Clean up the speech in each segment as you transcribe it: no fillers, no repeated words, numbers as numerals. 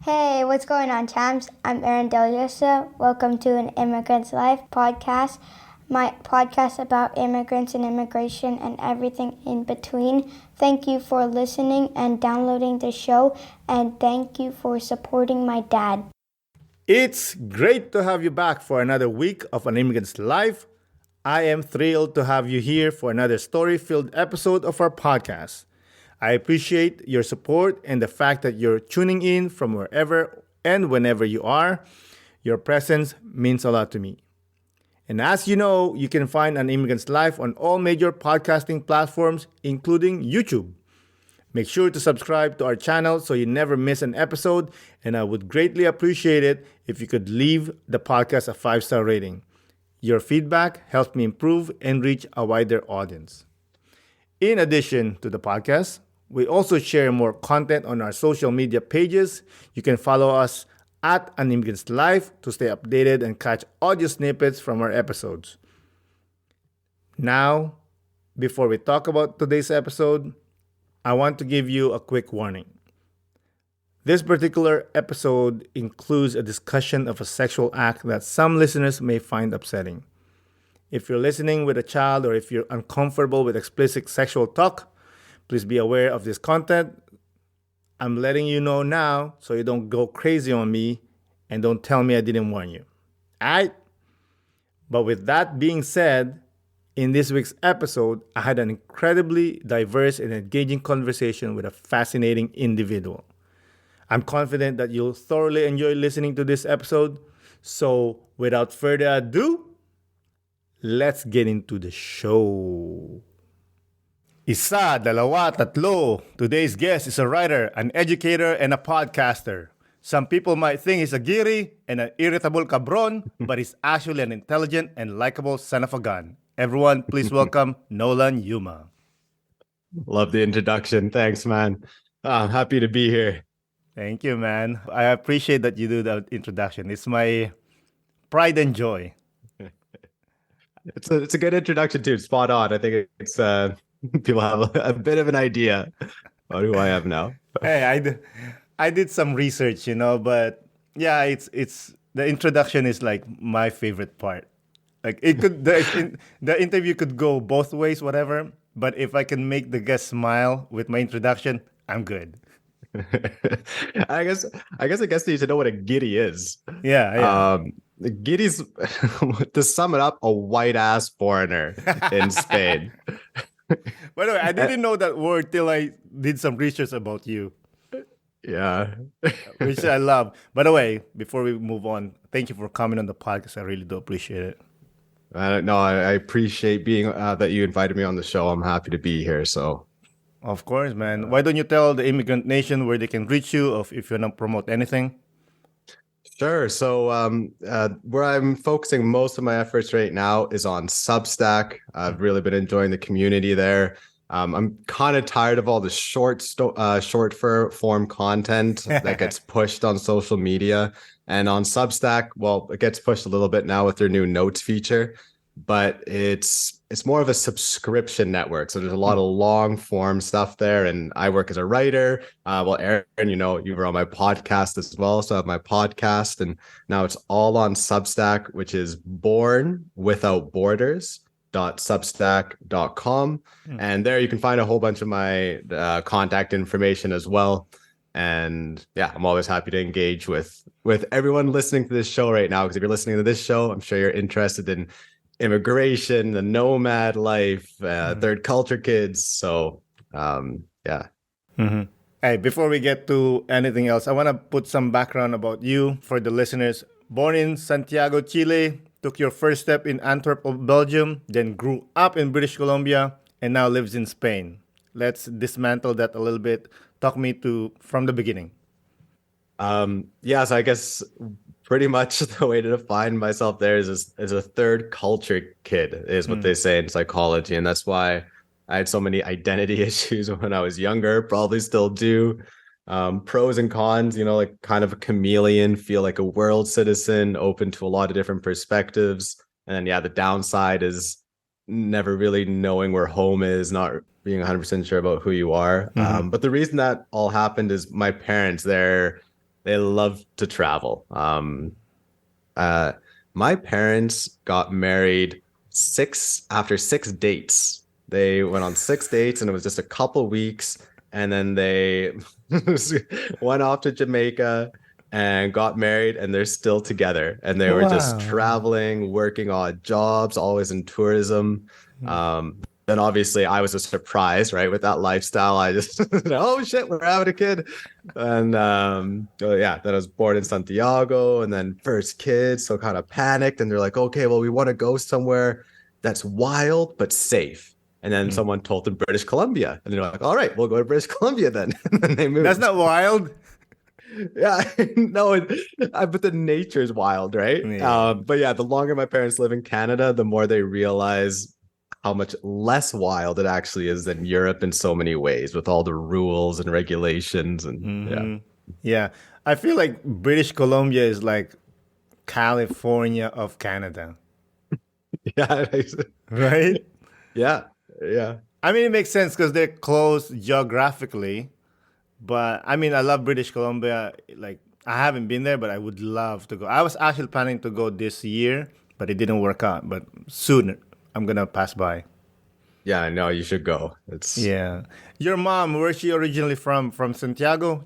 Hey, what's going on, champs? I'm Aaron Deliosa. Welcome to an Immigrant's Life podcast, my podcast about immigrants and immigration and everything in between. Thank you for listening and downloading the show, and thank you for supporting my dad. It's great to have you back for another week of An Immigrant's Life. I am thrilled to have you here for another story-filled episode of our podcast. I appreciate your support and the fact that you're tuning in from wherever and whenever you are. Your presence means a lot to me. And as you know, you can find An Immigrant's Life on all major podcasting platforms, including YouTube. Make sure to subscribe to our channel so you never miss an episode, and I would greatly appreciate it if you could leave the podcast a 5-star rating. Your feedback helps me improve and reach a wider audience. In addition to the podcast, we also share more content on our social media pages. You can follow us at An Immigrant's Life to stay updated and catch audio snippets from our episodes. Now, before we talk about today's episode, I want to give you a quick warning. This particular episode includes a discussion of a sexual act that some listeners may find upsetting. If you're listening with a child or if you're uncomfortable with explicit sexual talk, please be aware of this content. I'm letting you know now so you don't go crazy on me and don't tell me I didn't warn you. Alright? But with that being said, in this week's episode, I had an incredibly diverse and engaging conversation with a fascinating individual. I'm confident that you'll thoroughly enjoy listening to this episode. So, without further ado, let's get into the show. Isa, dalawa, tatlo. Today's guest is a writer, an educator, and a podcaster. Some people might think he's a giri and an irritable cabron, but he's actually an intelligent and likable son of a gun. Everyone, please welcome Nolan Yuma. Love the introduction. Thanks, man. I'm happy to be here. Thank you, man. I appreciate that you do that introduction. It's my pride and joy. It's a good introduction too. Spot on. I think it's people have a bit of an idea about who I am now. Hey, I did some research, but yeah, it's the introduction is like my favorite part. Like the interview could go both ways, whatever. But if I can make the guest smile with my introduction, I'm good. I guess I need to know what a giddy is. Yeah. Giddy's, to sum it up, a white ass foreigner in Spain. By the way, I didn't know that word till I did some research about you. Yeah. Which I love. By the way, before we move on, thank you for coming on the podcast. I really do appreciate it. No, I appreciate being that you invited me on the show. I'm happy to be here. So, of course, man. Why don't you tell the Immigrant Nation where they can reach you, if you want to promote anything? Sure. So, where I'm focusing most of my efforts right now is on Substack. I've really been enjoying the community there. I'm kind of tired of all the short form content that gets pushed on social media. And on Substack, well, it gets pushed a little bit now with their new notes feature, but it's more of a subscription network. So there's a lot of long form stuff there. And I work as a writer. Well, Aaron, you were on my podcast as well. So I have my podcast, and now it's all on Substack, which is Born Without Borders. .substack.com, and there you can find a whole bunch of my contact information as well. And yeah, I'm always happy to engage with everyone listening to this show right now, because if you're listening to this show, I'm sure you're interested in immigration, the nomad life, third culture kids. So yeah. Mm-hmm. Hey, before we get to anything else, I want to put some background about you for the listeners. Born in Santiago, Chile, took your first step in Antwerp, Belgium, then grew up in British Columbia, and now lives in Spain. Let's dismantle that a little bit. Talk me from the beginning. So I guess pretty much the way to define myself there is a third culture kid, is what they say in psychology. And that's why I had so many identity issues when I was younger, probably still do. Pros and cons, like kind of a chameleon, feel like a world citizen, open to a lot of different perspectives. And then, the downside is never really knowing where home is, not being 100% sure about who you are. But the reason that all happened is my parents, they're They love to travel. Uh, my parents got married after 6 dates. They went on 6 dates, and it was just a couple weeks, and then they went off to Jamaica and got married, and they're still together. And they were just Wow. traveling, working odd jobs, always in tourism. Then obviously I was a surprise, right? With that lifestyle, I just oh shit, we're having a kid. And oh, yeah, then I was born in Santiago, and then first kid, so kind of panicked. And they're like, okay, well, we want to go somewhere that's wild but safe. And then Mm. someone told them British Columbia, and they're like, all right, we'll go to British Columbia then. And then they That's moved. not wild. Yeah, no, but the nature is wild, right? Yeah. But yeah, the longer my parents live in Canada, the more they realize how much less wild it actually is than Europe in so many ways, with all the rules and regulations, and yeah. Hmm. Yeah. I feel like British Columbia is like California of Canada, Yeah, right? yeah, yeah. I mean, it makes sense because they're close geographically. But I mean, I love British Columbia. Like, I haven't been there, but I would love to go. I was actually planning to go this year, but it didn't work out. But soon, I'm gonna pass by. Yeah, no, you should go. It's Yeah. Your mom, where's she originally from? From Santiago?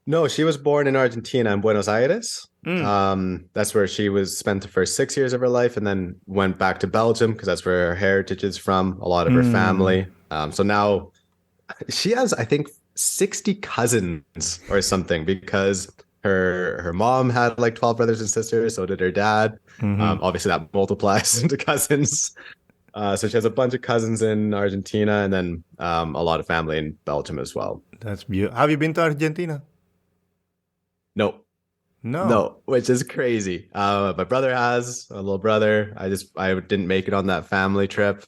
No, she was born in Argentina in Buenos Aires. Mm. That's where she was spent the first 6 years of her life, and then went back to Belgium because that's where her heritage is from. A lot of her Mm. family. So now she has, I think, 60 cousins or something, because her mom had like 12 brothers and sisters. So did her dad. Hmm. Obviously, that multiplies into cousins. So she has a bunch of cousins in Argentina, and then a lot of family in Belgium as well. That's beautiful. Have you been to Argentina? No, No. no, which is crazy. My brother has a little brother. I didn't make it on that family trip.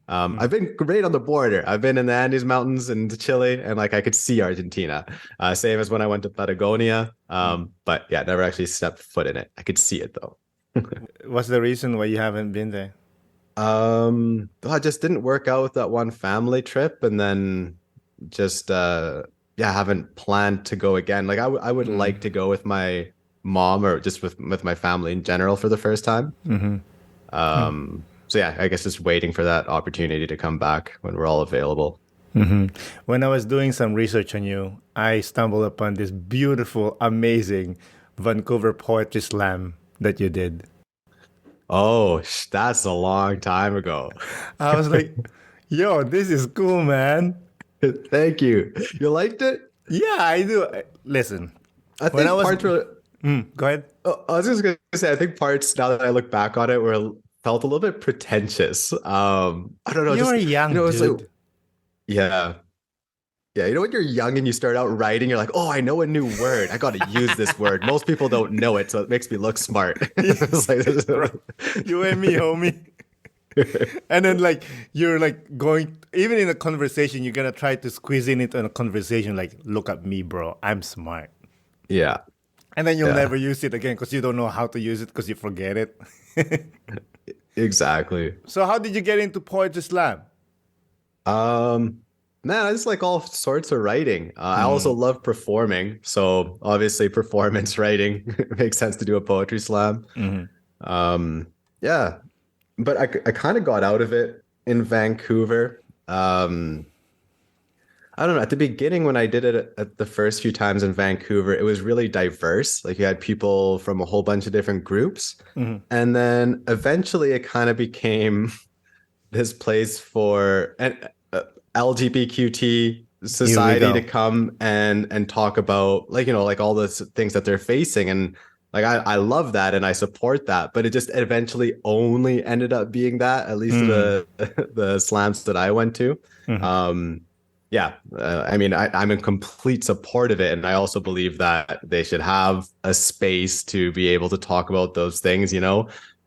Mm. I've been great on the border. I've been in the Andes Mountains and Chile, and like I could see Argentina. Same as when I went to Patagonia. Mm. But yeah, never actually stepped foot in it. I could see it though. What's the reason why you haven't been there? I just didn't work out with that one family trip, and then just yeah, haven't planned to go again. Like I would like Mm. to go with my mom, or just with my family in general for the first time. Hmm. So yeah, I guess just waiting for that opportunity to come back when we're all available. Hmm. When I was doing some research on you, I stumbled upon this beautiful, amazing Vancouver Poetry Slam that you did. Oh, that's a long time ago. I was like, yo, this is cool, man. Thank you. You liked it? Yeah, I do. Listen, I when I think was, parts were. go ahead. I was just gonna say, I think parts, now that I look back on it, were felt a little bit pretentious. I don't know, You're just young, it's like, dude. yeah, yeah. When you're young and you start out writing, you're like, oh, I know a new word. I got to use this word. Most people don't know it, so it makes me look smart. It's like, Bro, you and me, homie. And then like you're like going even in a conversation, you're gonna try to squeeze in it in a conversation. Like, look at me, bro. I'm smart. yeah, And then you'll yeah, never use it again because you don't know how to use it because you forget it. exactly. So how did you get into poetry slam? Um, Man, I just like all sorts of writing. I also Mm, love performing, so obviously performance writing makes sense to do a poetry slam. mhm, Um, yeah, but I kind of got out of it in Vancouver. I don't know. At the beginning, when I did it at the first few times in Vancouver, it was really diverse. Like you had people from a whole bunch of different groups. mhm. And then eventually it kind of became this place for an LGBTQT Here we society to go. come and talk about, like, like all the things that they're facing. And like I love that and I support that, but it just eventually only ended up being that, at least Mm, the slams that I went to. mhm, Um, yeah, I mean, I'm in complete support of it, and I also believe that they should have a space to be able to talk about those things.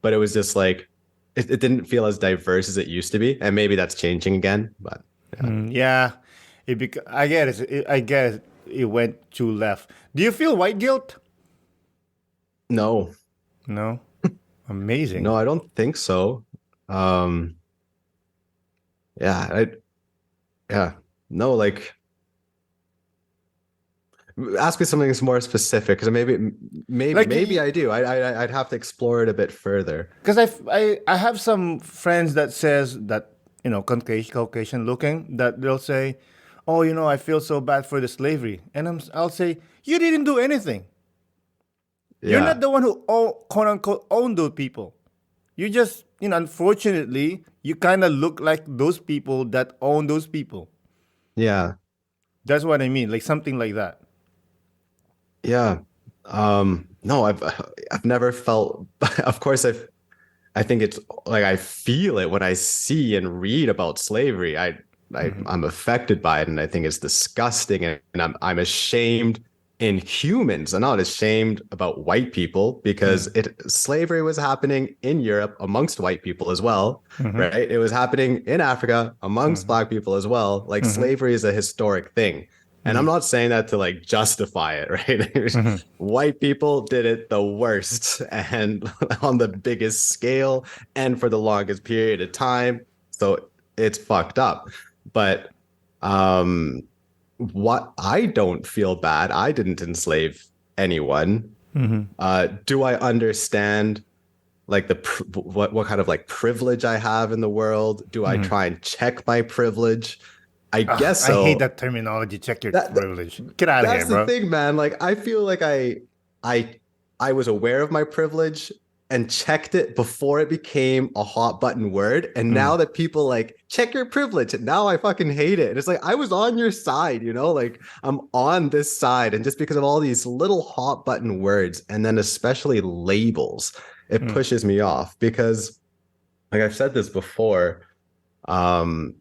But it was just like it didn't feel as diverse as it used to be, and maybe that's changing again. But yeah, yeah, I get it. I guess it went too left. Do you feel white guilt? no, No. no, Amazing. I don't think so. Um, yeah, yeah, no, like Ask me something that's more specific, because Like, maybe I do. I'd have to explore it a bit further. because I have some friends that says that, Caucasian looking, that they'll say, oh, I feel so bad for the slavery. And I'll say, you didn't do anything. You're Yeah, not the one who, quote unquote, owned those people. You just, unfortunately, you kind of look like those people that own those people. yeah, That's what I mean. Like something like that. yeah. No, I've never felt. Of course, I think it's like I feel it when I see and read about slavery. Mm-hmm. I'm affected by it, and I think it's disgusting, and I'm ashamed in humans. I'm not ashamed about white people, because Mm-hmm. it slavery was happening in Europe amongst white people as well, Mm-hmm. right? It was happening in Africa amongst Mm-hmm. black people as well. Like, Mm-hmm. slavery is a historic thing. And I'm not saying that to like justify it, right? Mm-hmm. White people did it the worst and on the biggest scale and for the longest period of time. So it's fucked up. But um what I don't feel bad. I didn't enslave anyone. Mm-hmm. Do I understand like what kind of like privilege I have in the world? Do I Mm-hmm. try and check my privilege? I Ugh, guess I hate so. that terminology. Check your That privilege. Get out of here, that's the bro. thing, man. Like, I feel like I I was aware of my privilege and checked it before it became a hot button word. And Mm. now that people like check your privilege, and now I fucking hate it. And it's like I was on your side, like I'm on this side. And just because of all these little hot button words, and then especially labels, it Mm. pushes me off because, like I've said this before, um,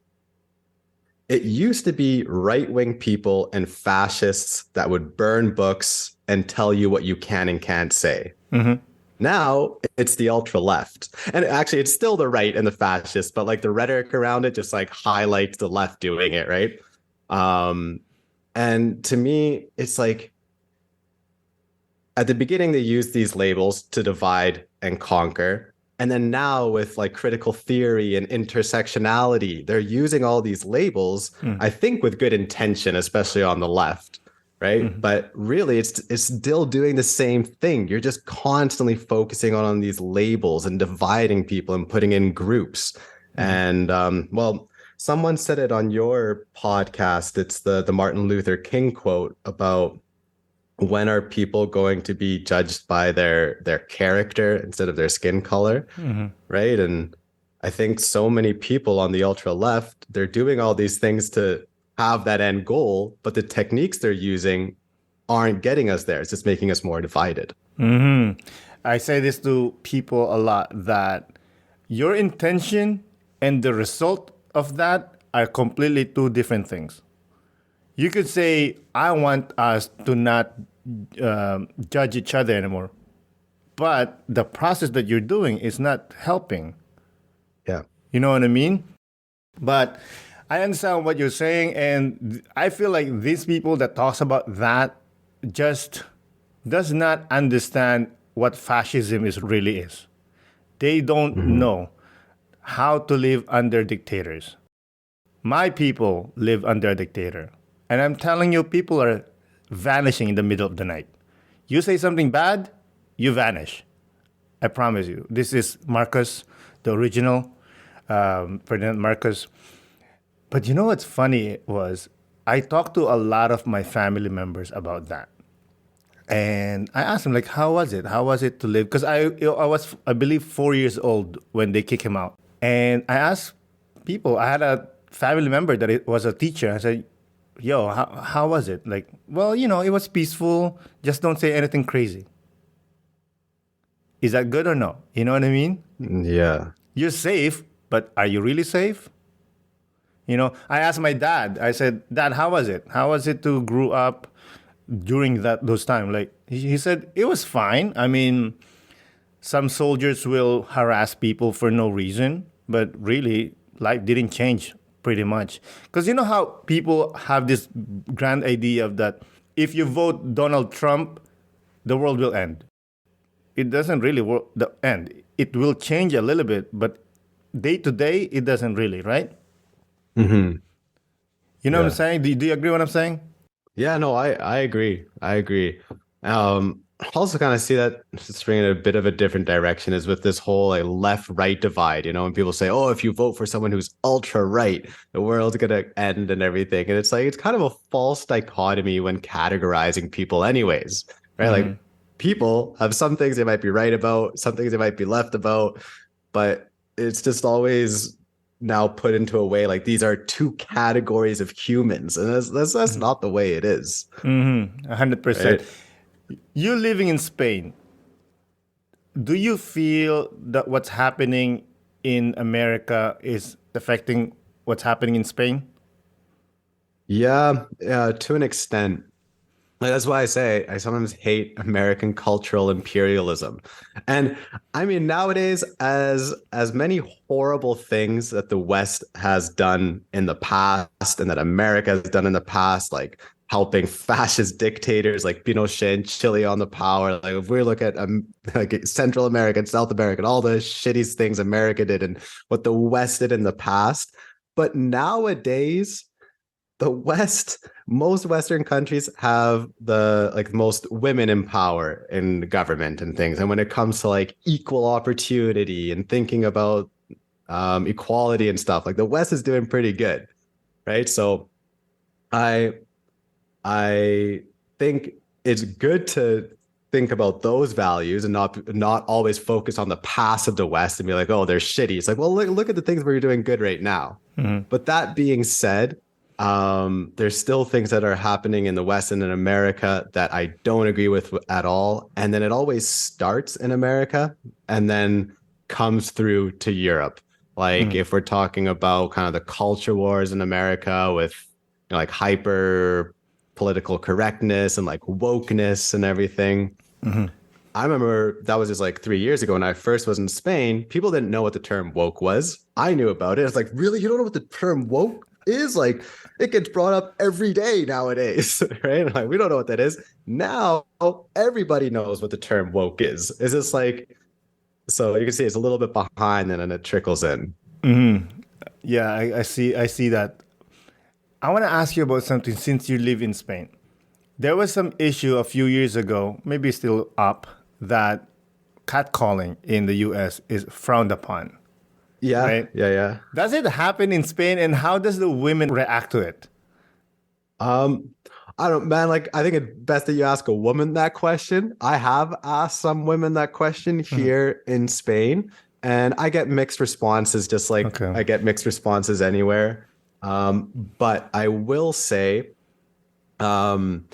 it used to be right-wing people and fascists that would burn books and tell you what you can and can't say. Mm-hmm. Now it's the ultra left. And actually, it's still the right and the fascists, but like the rhetoric around it just like highlights the left doing it, right? Um, and to me, it's like at the beginning, they used these labels to divide and conquer. And then now, with like critical theory and intersectionality, they're using all these labels, Mm. I think with good intention, especially on the left, right? Mm-hmm. But really, it's still doing the same thing. You're just constantly focusing on these labels and dividing people and putting in groups. Mm-hmm. And well, someone said it on your podcast. It's the Martin Luther King quote about, when are people going to be judged by their character instead of their skin color, Mm-hmm. right? And I think so many people on the ultra left, they're doing all these things to have that end goal, but the techniques they're using aren't getting us there. It's just making us more divided. Mm-hmm. I say this to people a lot, that your intention and the result of that are completely two different things. You could say, I want us to not judge each other anymore. But the process that you're doing is not helping. Yeah. You know what I mean? But I understand what you're saying, and I feel like these people that talks about that just does not understand what fascism is really is. They don't Mm-hmm. know how to live under dictators. My people live under a dictator. And I'm telling you, people are vanishing in the middle of the night. You say something bad, you vanish. I promise you. This is Marcus, the original Ferdinand Marcus. But you know what's funny was, I talked to a lot of my family members about that. And I asked them, like, how was it? How was it to live? Because I was, I believe, 4 years old when they kicked him out. And I asked people, I had a family member that it was a teacher. I said, yo, how was it? Like, well, it was peaceful. Just don't say anything crazy. Is that good or no? You know what I mean? Yeah. You're safe, but are you really safe? I asked my dad. I said, Dad, how was it? How was it to grow up during those time? Like, he said it was fine. I mean, some soldiers will harass people for no reason, but really, life didn't change pretty much. Because you know how people have this grand idea of that if you vote Donald Trump, the world will end. It doesn't really end. It will change a little bit, but day to day, it doesn't really, right? Mm-hmm. You know what I'm Yeah. saying? Do you agree what I'm saying? Yeah, no, I agree. I agree. I also kind of see that just bringing a bit of a different direction is with this whole like left-right divide, and people say, oh, if you vote for someone who's ultra right, the world's gonna end and everything. And it's like it's kind of a false dichotomy when categorizing people anyways, right? Mm-hmm. Like people have some things they might be right about, some things they might be left about, but it's just always now put into a way like these are two categories of humans, and that's not the way it is, Mm-hmm. 100%. right? You living in Spain, do you feel that what's happening in America is affecting what's happening in Spain? Yeah, yeah, to an extent. Like, that's why I say I sometimes hate American cultural imperialism. And I mean, nowadays, as many horrible things that the West has done in the past and that America has done in the past, like helping fascist dictators like Pinochet and Chile on the power. Like if we look at like Central America and South America, and all the shitty things America did and what the West did in the past. But nowadays, the West, most Western countries have the like most women in power in government and things. And when it comes to like equal opportunity and thinking about equality and stuff, like the West is doing pretty good, right? So I I think it's good to think about those values and not always focus on the past of the West and be like, oh, they're shitty. It's like, well, look at the things where you're doing good right now. Mm-hmm. But that being said, there's still things that are happening in the West and in America that I don't agree with at all. And then it always starts in America and then comes through to Europe. Like Mm-hmm. if we're talking about kind of the culture wars in America with like hyper political correctness and like wokeness and everything. Mm-hmm. I remember that was just like 3 years ago when I first was in Spain. People didn't know what the term woke was. I knew about it. It's like, really? You don't know what the term woke is? Like, it gets brought up every day nowadays, right? Like, we don't know what that is. Now, everybody knows what the term woke is. It's just like, so you can see it's a little bit behind and then it trickles in. Mm-hmm. Yeah, I see that. I want to ask you about something since you live in Spain. There was some issue a few years ago, maybe still up, that catcalling in the US is frowned upon, Yeah, right? yeah, yeah. Does it happen in Spain and how does the women react to it? Um, I don't, man, like, I think it's best that you ask a woman that question. I have asked some women that question Mhm. here in Spain, and I get mixed responses, just like Okay. I get mixed responses anywhere. But I will say, um,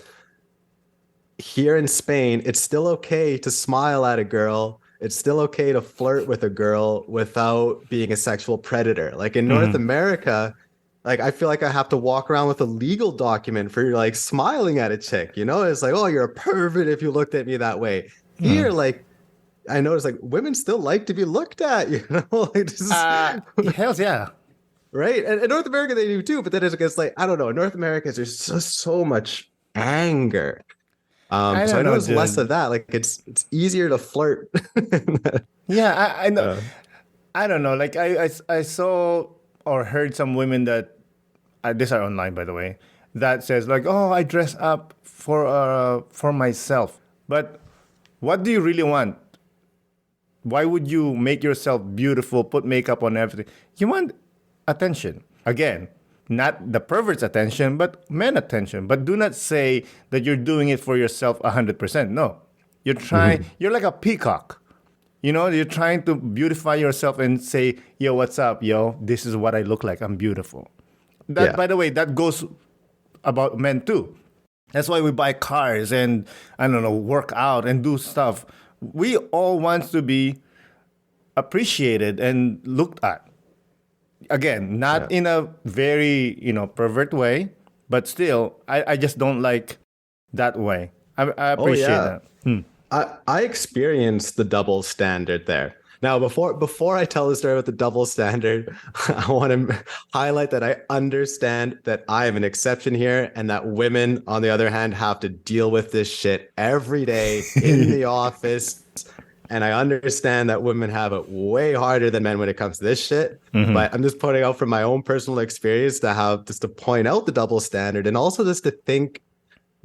here in Spain, it's still okay to smile at a girl. It's still okay to flirt with a girl without being a sexual predator. Like in North Hmm. America, like I feel like I have to walk around with a legal document for like smiling at a chick, It's like, oh, you're a pervert if you looked at me that way. Here, like I notice like women still like to be looked at, like just Hells yeah. right. And in North America they do too, but then it's just like, I don't know, in North America there's just so much anger. I So I don't know, noticed less of dude. that. Like it's easier to flirt. Yeah, I know. uh, I don't know. Like I saw or heard some women that these are online, by the way, that says like, "Oh, I dress up for myself." But what do you really want? Why would you make yourself beautiful, put makeup on everything? You want attention. Again, not the pervert's attention, but men attention. But do not say that you're doing it for yourself 100%. No. mhm. You're like a peacock. You're trying to beautify yourself and say, yo, what's up, yo? This is what I look like. I'm beautiful. That, Yeah. by the way, that goes about men too. That's why we buy cars and, I don't know, work out and do stuff. We all want to be appreciated and looked at. Again, not Yeah. in a very, pervert way, but still, I just don't like that way. I Oh appreciate yeah. that. Hmm. I experienced the double standard there. Now, before I tell the story about the double standard, I want to highlight that I understand that I am an exception here, and that women, on the other hand, have to deal with this shit every day in the office. And I understand that women have it way harder than men when it comes to this shit. Mhm. But I'm just putting out from my own personal experience to have just to point out the double standard and also just to think.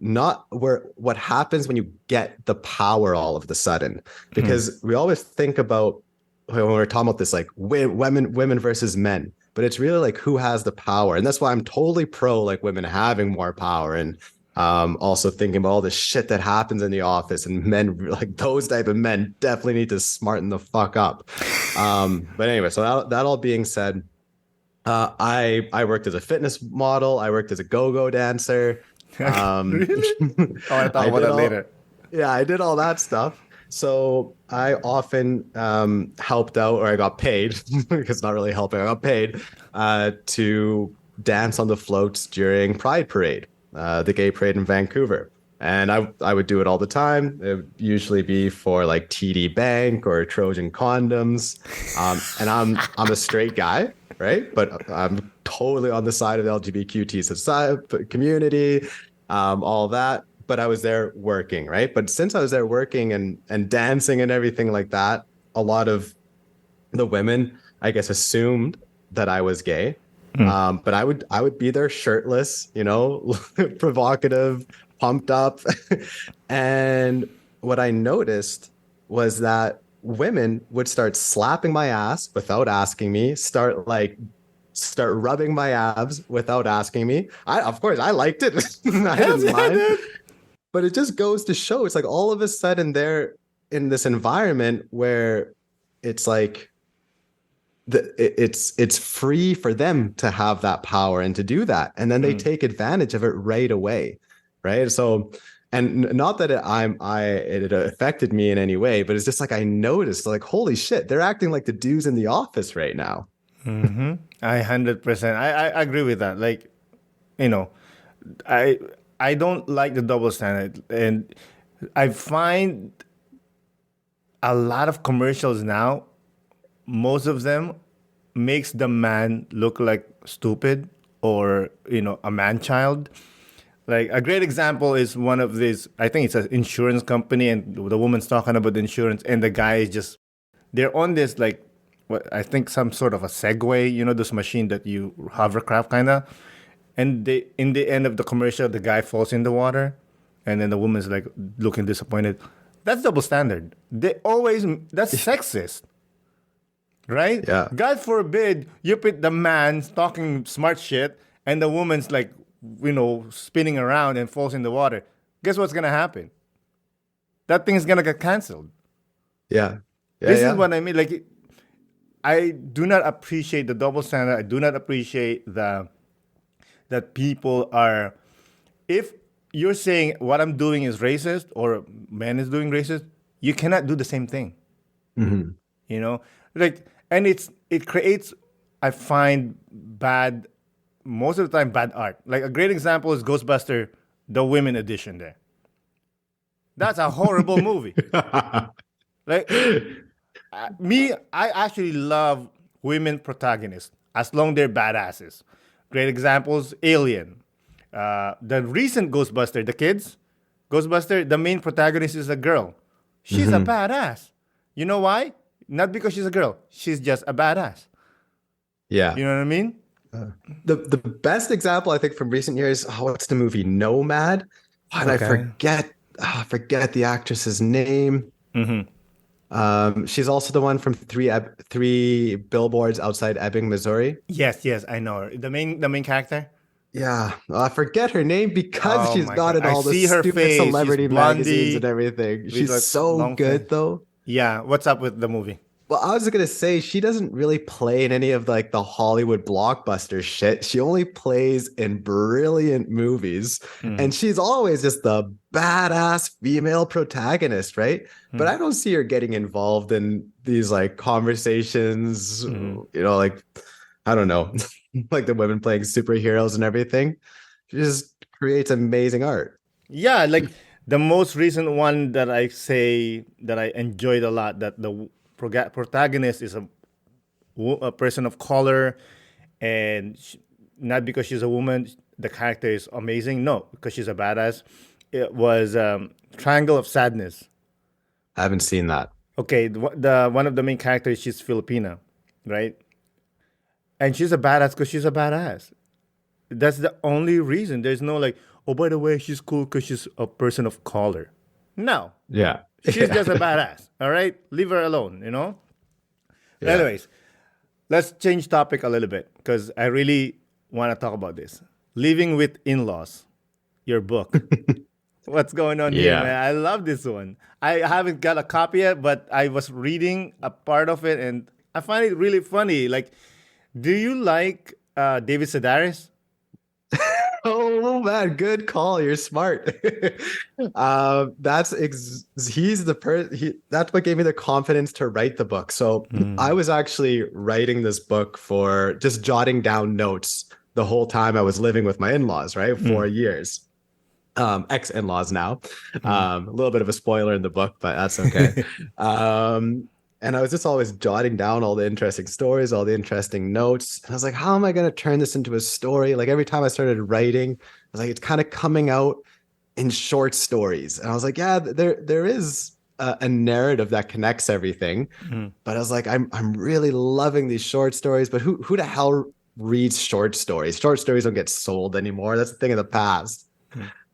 not where what happens when you get the power all of the sudden. Because we always think about when we're talking about this, like women versus men, but it's really like who has the power. And that's why I'm totally pro like women having more power, and also thinking about all the shit that happens in the office, and men, like those type of men, definitely need to smarten the fuck up. But anyway, so that all being said, I worked as a fitness model. I worked as a go-go dancer. Really? I want to talk I about did that all, later. yeah, I did all that stuff. So I often helped out, or I got paid, because it's not really helping. I got paid to dance on the floats during Pride Parade, the gay parade in Vancouver. And I would do it all the time. It would usually be for like TD Bank or Trojan condoms. And I'm a straight guy, right? But I'm totally on the side of the LGBTQ society community, all that. But I was there working, right? But since I was there working and dancing and everything like that, a lot of the women, I guess, assumed that I was gay. But I would be there shirtless, you know, provocative, pumped up. And what I noticed was that women would start slapping my ass without asking me, start rubbing my abs without asking me. Of course I liked it. I didn't mind. But it just goes to show, it's like all of a sudden they're in this environment where it's like it's free for them to have that power and to do that, and then they take advantage of it right away, right? So, and not that it affected me in any way, but it's just like I noticed, like, holy shit, they're acting like the dudes in the office right now. I 100%. I agree with that. Like, you know, I don't like the double standard, and I find a lot of commercials now, most of them makes the man look like stupid, or a man child. Like a great example is one of these, I think it's an insurance company, and the woman's talking about the insurance, and the guy is just, they're on this, like, what I think some sort of a Segway, this machine that you hovercraft kind of. And in the end of the commercial, the guy falls in the water, and then the woman's like looking disappointed. That's double standard. That's sexist, right? Yeah. God forbid you put the man talking smart shit, and the woman's like, spinning around and falls in the water. Guess what's gonna happen? That thing's gonna get canceled. Yeah. This is what I mean. Like, I do not appreciate the double standard. I do not appreciate that people are, if you're saying what I'm doing is racist or man is doing racist, you cannot do the same thing. Like, and it creates, I find, most of the time, bad art. Like a great example is Ghostbuster, the women edition there. That's a horrible movie. Like, I actually love women protagonists as long they're badasses. Great examples, Alien. The recent Ghostbuster, the kids, Ghostbuster, the main protagonist is a girl. She's a badass. You know why? Not because she's a girl. She's just a badass. Yeah. You know what I mean? The best example, I think, from recent years, what's the movie Nomad? And I forget the actress's name. She's also the one from three billboards outside Ebbing, Missouri. Yes, I know her. The main character. Yeah, I forget her name because she's not in all the see her stupid face. celebrity She's blondie, magazines and everything. She's like so good, though. Yeah, what's up with the movie? Well, I was gonna say she doesn't really play in any of like the Hollywood blockbuster shit. She only plays in brilliant movies, and she's always just the badass female protagonist, right? But I don't see her getting involved in these like conversations, like, I don't know, like the women playing superheroes and everything. She just creates amazing art. Yeah, like the most recent one that I say that I enjoyed a lot, that the protagonist is a person of color, and not because she's a woman, the character is amazing. No, because she's a badass. It was Triangle of Sadness. I haven't seen that. Okay, the one of the main characters, she's Filipina, right? And she's a badass because she's a badass. That's the only reason. There's no like, oh, by the way, she's cool because she's a person of color. No, Yeah. she's just a badass. All right, leave her alone. Yeah. Anyways, let's change topic a little bit because I really want to talk about this. Living with in-laws, your book. What's going on here, Yeah. man? I love this one. I haven't got a copy yet, but I was reading a part of it, and I find it really funny. Like, do you like David Sedaris? Oh man, good call. You're smart. He's the that's what gave me the confidence to write the book. So I was actually writing this book for just jotting down notes the whole time I was living with my in-laws, right? 4 years. Ex-in-laws now. A little bit of a spoiler in the book, but that's okay. And I was just always jotting down all the interesting stories, all the interesting notes. And I was like, how am I going to turn this into a story? Like every time I started writing, I was like, it's kind of coming out in short stories. And I was like, yeah, there is a narrative that connects everything. But I was like, I'm really loving these short stories, but who the hell reads short stories? Short stories don't get sold anymore. That's a thing of the past.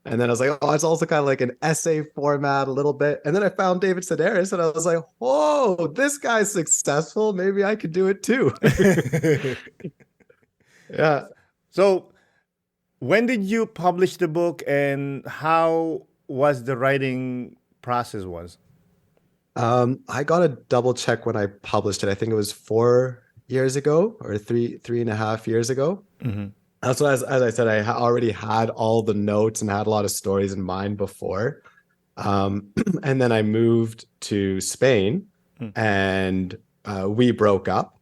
And then I was like, oh, it's also kind of like an essay format a little bit. And then I found David Sedaris and I was like, whoa, this guy's successful. Maybe I could do it too. Yeah. So, when did you publish the book, and how was the writing process was? I got a double check when I published it. I think it was 4 years ago or three and a half years ago. So as I said, I already had all the notes and had a lot of stories in mind before. And then I moved to Spain and we broke up.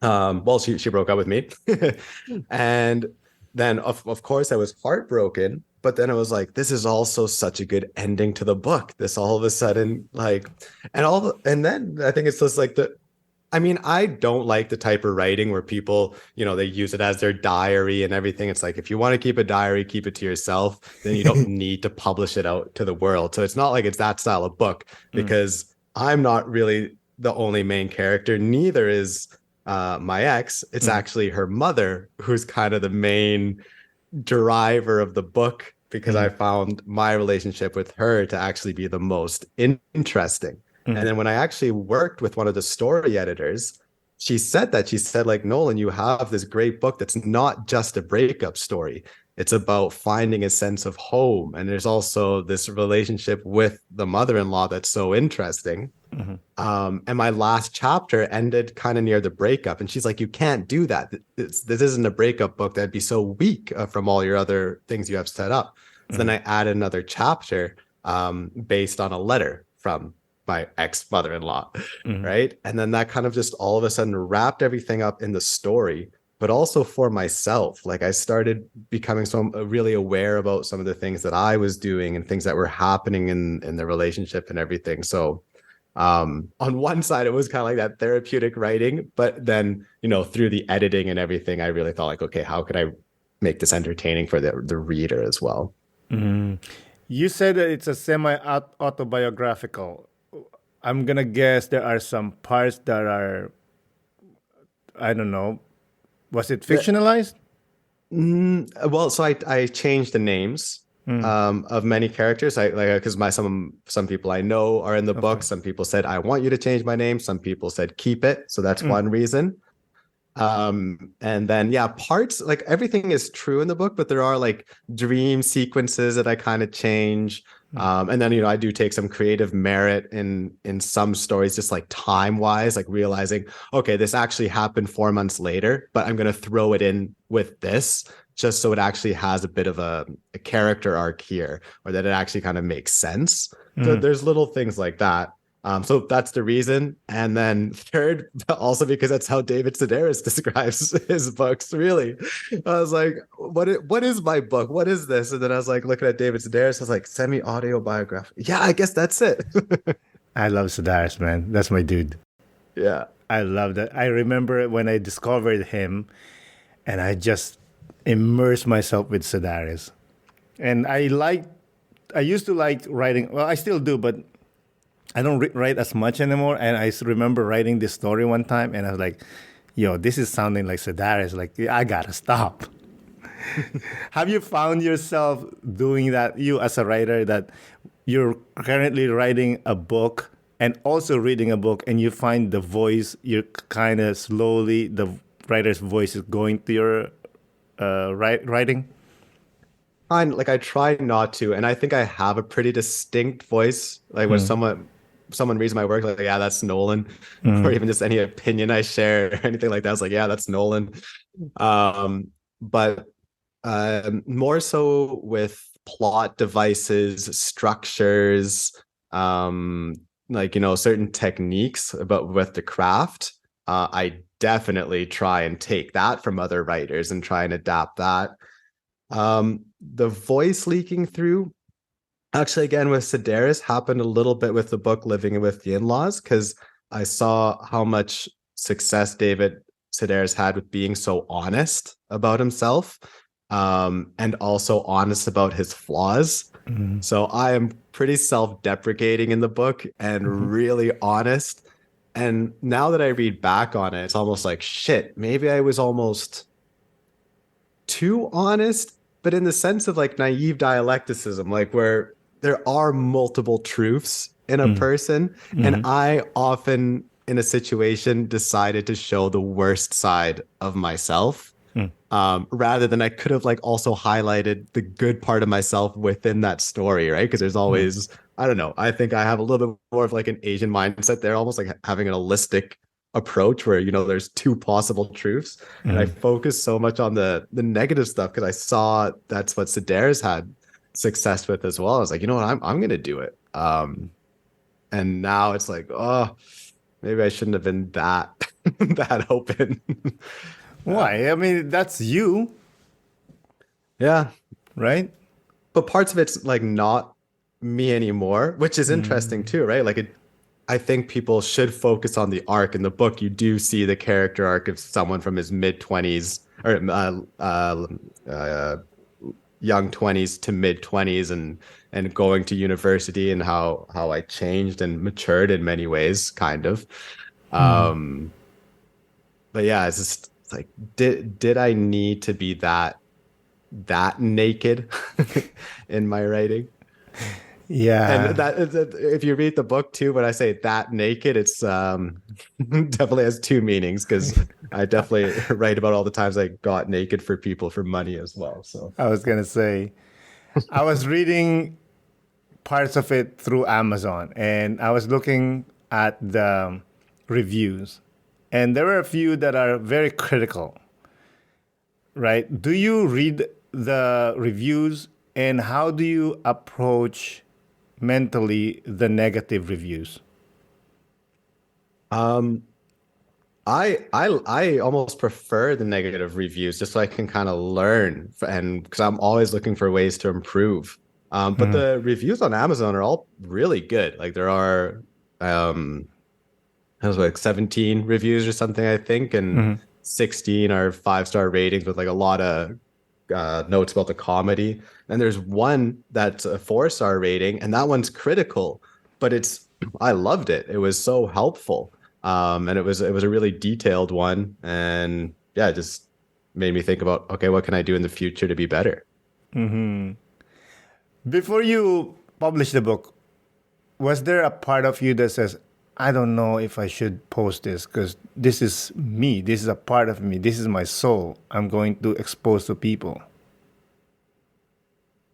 Well, she broke up with me. And then of course I was heartbroken, but then I was like, this is also such a good ending to the book. This all of a sudden, like, and then I think it's just like I don't like the type of writing where people, they use it as their diary and everything. It's like, if you want to keep a diary, keep it to yourself. Then you don't need to publish it out to the world. So it's not like it's that style of book, because I'm not really the only main character. Neither is my ex. It's actually her mother who's kind of the main driver of the book, because I found my relationship with her to actually be the most interesting. And then when I actually worked with one of the story editors, she said like, Nolan, you have this great book that's not just a breakup story. It's about finding a sense of home. And there's also this relationship with the mother-in-law that's so interesting. And my last chapter ended kind of near the breakup. And she's like, you can't do that. This isn't a breakup book. That'd be so weak from all your other things you have set up. So then I added another chapter based on a letter from my ex-mother-in-law, right? And then that kind of just all of a sudden wrapped everything up in the story, but also for myself. Like I started becoming really aware about some of the things that I was doing and things that were happening in the relationship and everything. So on one side, it was kind of like that therapeutic writing, but then, through the editing and everything, I really thought like, okay, how could I make this entertaining for the reader as well? You said that it's a semi-autobiographical. I'm going to guess there are some parts that are, I don't know, was it fictionalized? Well, so I changed the names of many characters. Because some people I know are in the book. Some people said, I want you to change my name. Some people said, keep it. So that's one reason. And then, parts, like everything is true in the book, but there are like dream sequences that I kind of change. And then, I do take some creative merit in some stories, just like time wise, like realizing, okay, this actually happened 4 months later, but I'm going to throw it in with this just so it actually has a bit of a character arc here, or that it actually kind of makes sense. So there's little things like that. So that's the reason. And then third, also because that's how David Sedaris describes his books, really. I was like, what is my book? What is this? And then I was like, looking at David Sedaris, I was like, semi-autobiography. Yeah, I guess that's it. I love Sedaris, man. That's my dude. Yeah. I love that. I remember when I discovered him and I just immersed myself with Sedaris. And I used to like writing. Well, I still do, but I don't write as much anymore. And I remember writing this story one time, and I was like, yo, this is sounding like Sedaris. Like, I gotta stop. Have you found yourself doing that, you as a writer, that you're currently writing a book and also reading a book, and you find the voice, you're kind of slowly, the writer's voice is going to your writing? I try not to, and I think I have a pretty distinct voice. Like when someone reads my work, like, yeah, that's Nolan, or even just any opinion I share or anything like that, it's like, yeah, that's Nolan. But more so with plot devices, structures, like, certain techniques, but with the craft, I definitely try and take that from other writers and try and adapt that. The voice leaking through, actually, again, with Sedaris, happened a little bit with the book Living with the In-Laws, because I saw how much success David Sedaris had with being so honest about himself, and also honest about his flaws. So I am pretty self-deprecating in the book and really honest. And now that I read back on it, it's almost like, shit, maybe I was almost too honest, but in the sense of like naive dialecticism, like where there are multiple truths in a person. And I often, in a situation, decided to show the worst side of myself, rather than I could have like also highlighted the good part of myself within that story, right? Because there's always, I don't know, I think I have a little bit more of like an Asian mindset there, almost like having an holistic approach where there's two possible truths, and I focus so much on the negative stuff because I saw that's what Sedaris had success with as well. I was like, you know what, I'm gonna do it. And now it's like, oh, maybe I shouldn't have been that that open. Why? I mean, that's you, Yeah, right? but parts of it's like not me anymore, which is interesting too, right? Like I think people should focus on the arc. In the book, you do see the character arc of someone from his mid-20s or young 20s to mid-20s, and going to university, and how I changed and matured in many ways, kind of. But yeah, it's like, did I need to be that naked in my writing? Yeah. And that, if you read the book too, when I say that naked, it's definitely has two meanings, because I definitely write about all the times I got naked for people for money as well. So I was gonna say, I was reading parts of it through Amazon, and I was looking at the reviews, and there were a few that are very critical, right? Do you read the reviews, and how do you approach mentally the negative reviews? I almost prefer the negative reviews, just so I can kind of learn, and because I'm always looking for ways to improve. But the reviews on Amazon are all really good. Like there are, it was like 17 reviews or something, I think, and 16 are 5-star ratings with like a lot of notes about the comedy. And there's one that's a 4-star rating, and that one's critical, but I loved it. It was so helpful. And it was a really detailed one, and yeah, it just made me think about, okay, what can I do in the future to be better? Before you publish the book, was there a part of you that says, I don't know if I should post this because this is me, this is a part of me, this is my soul, I'm going to expose to people?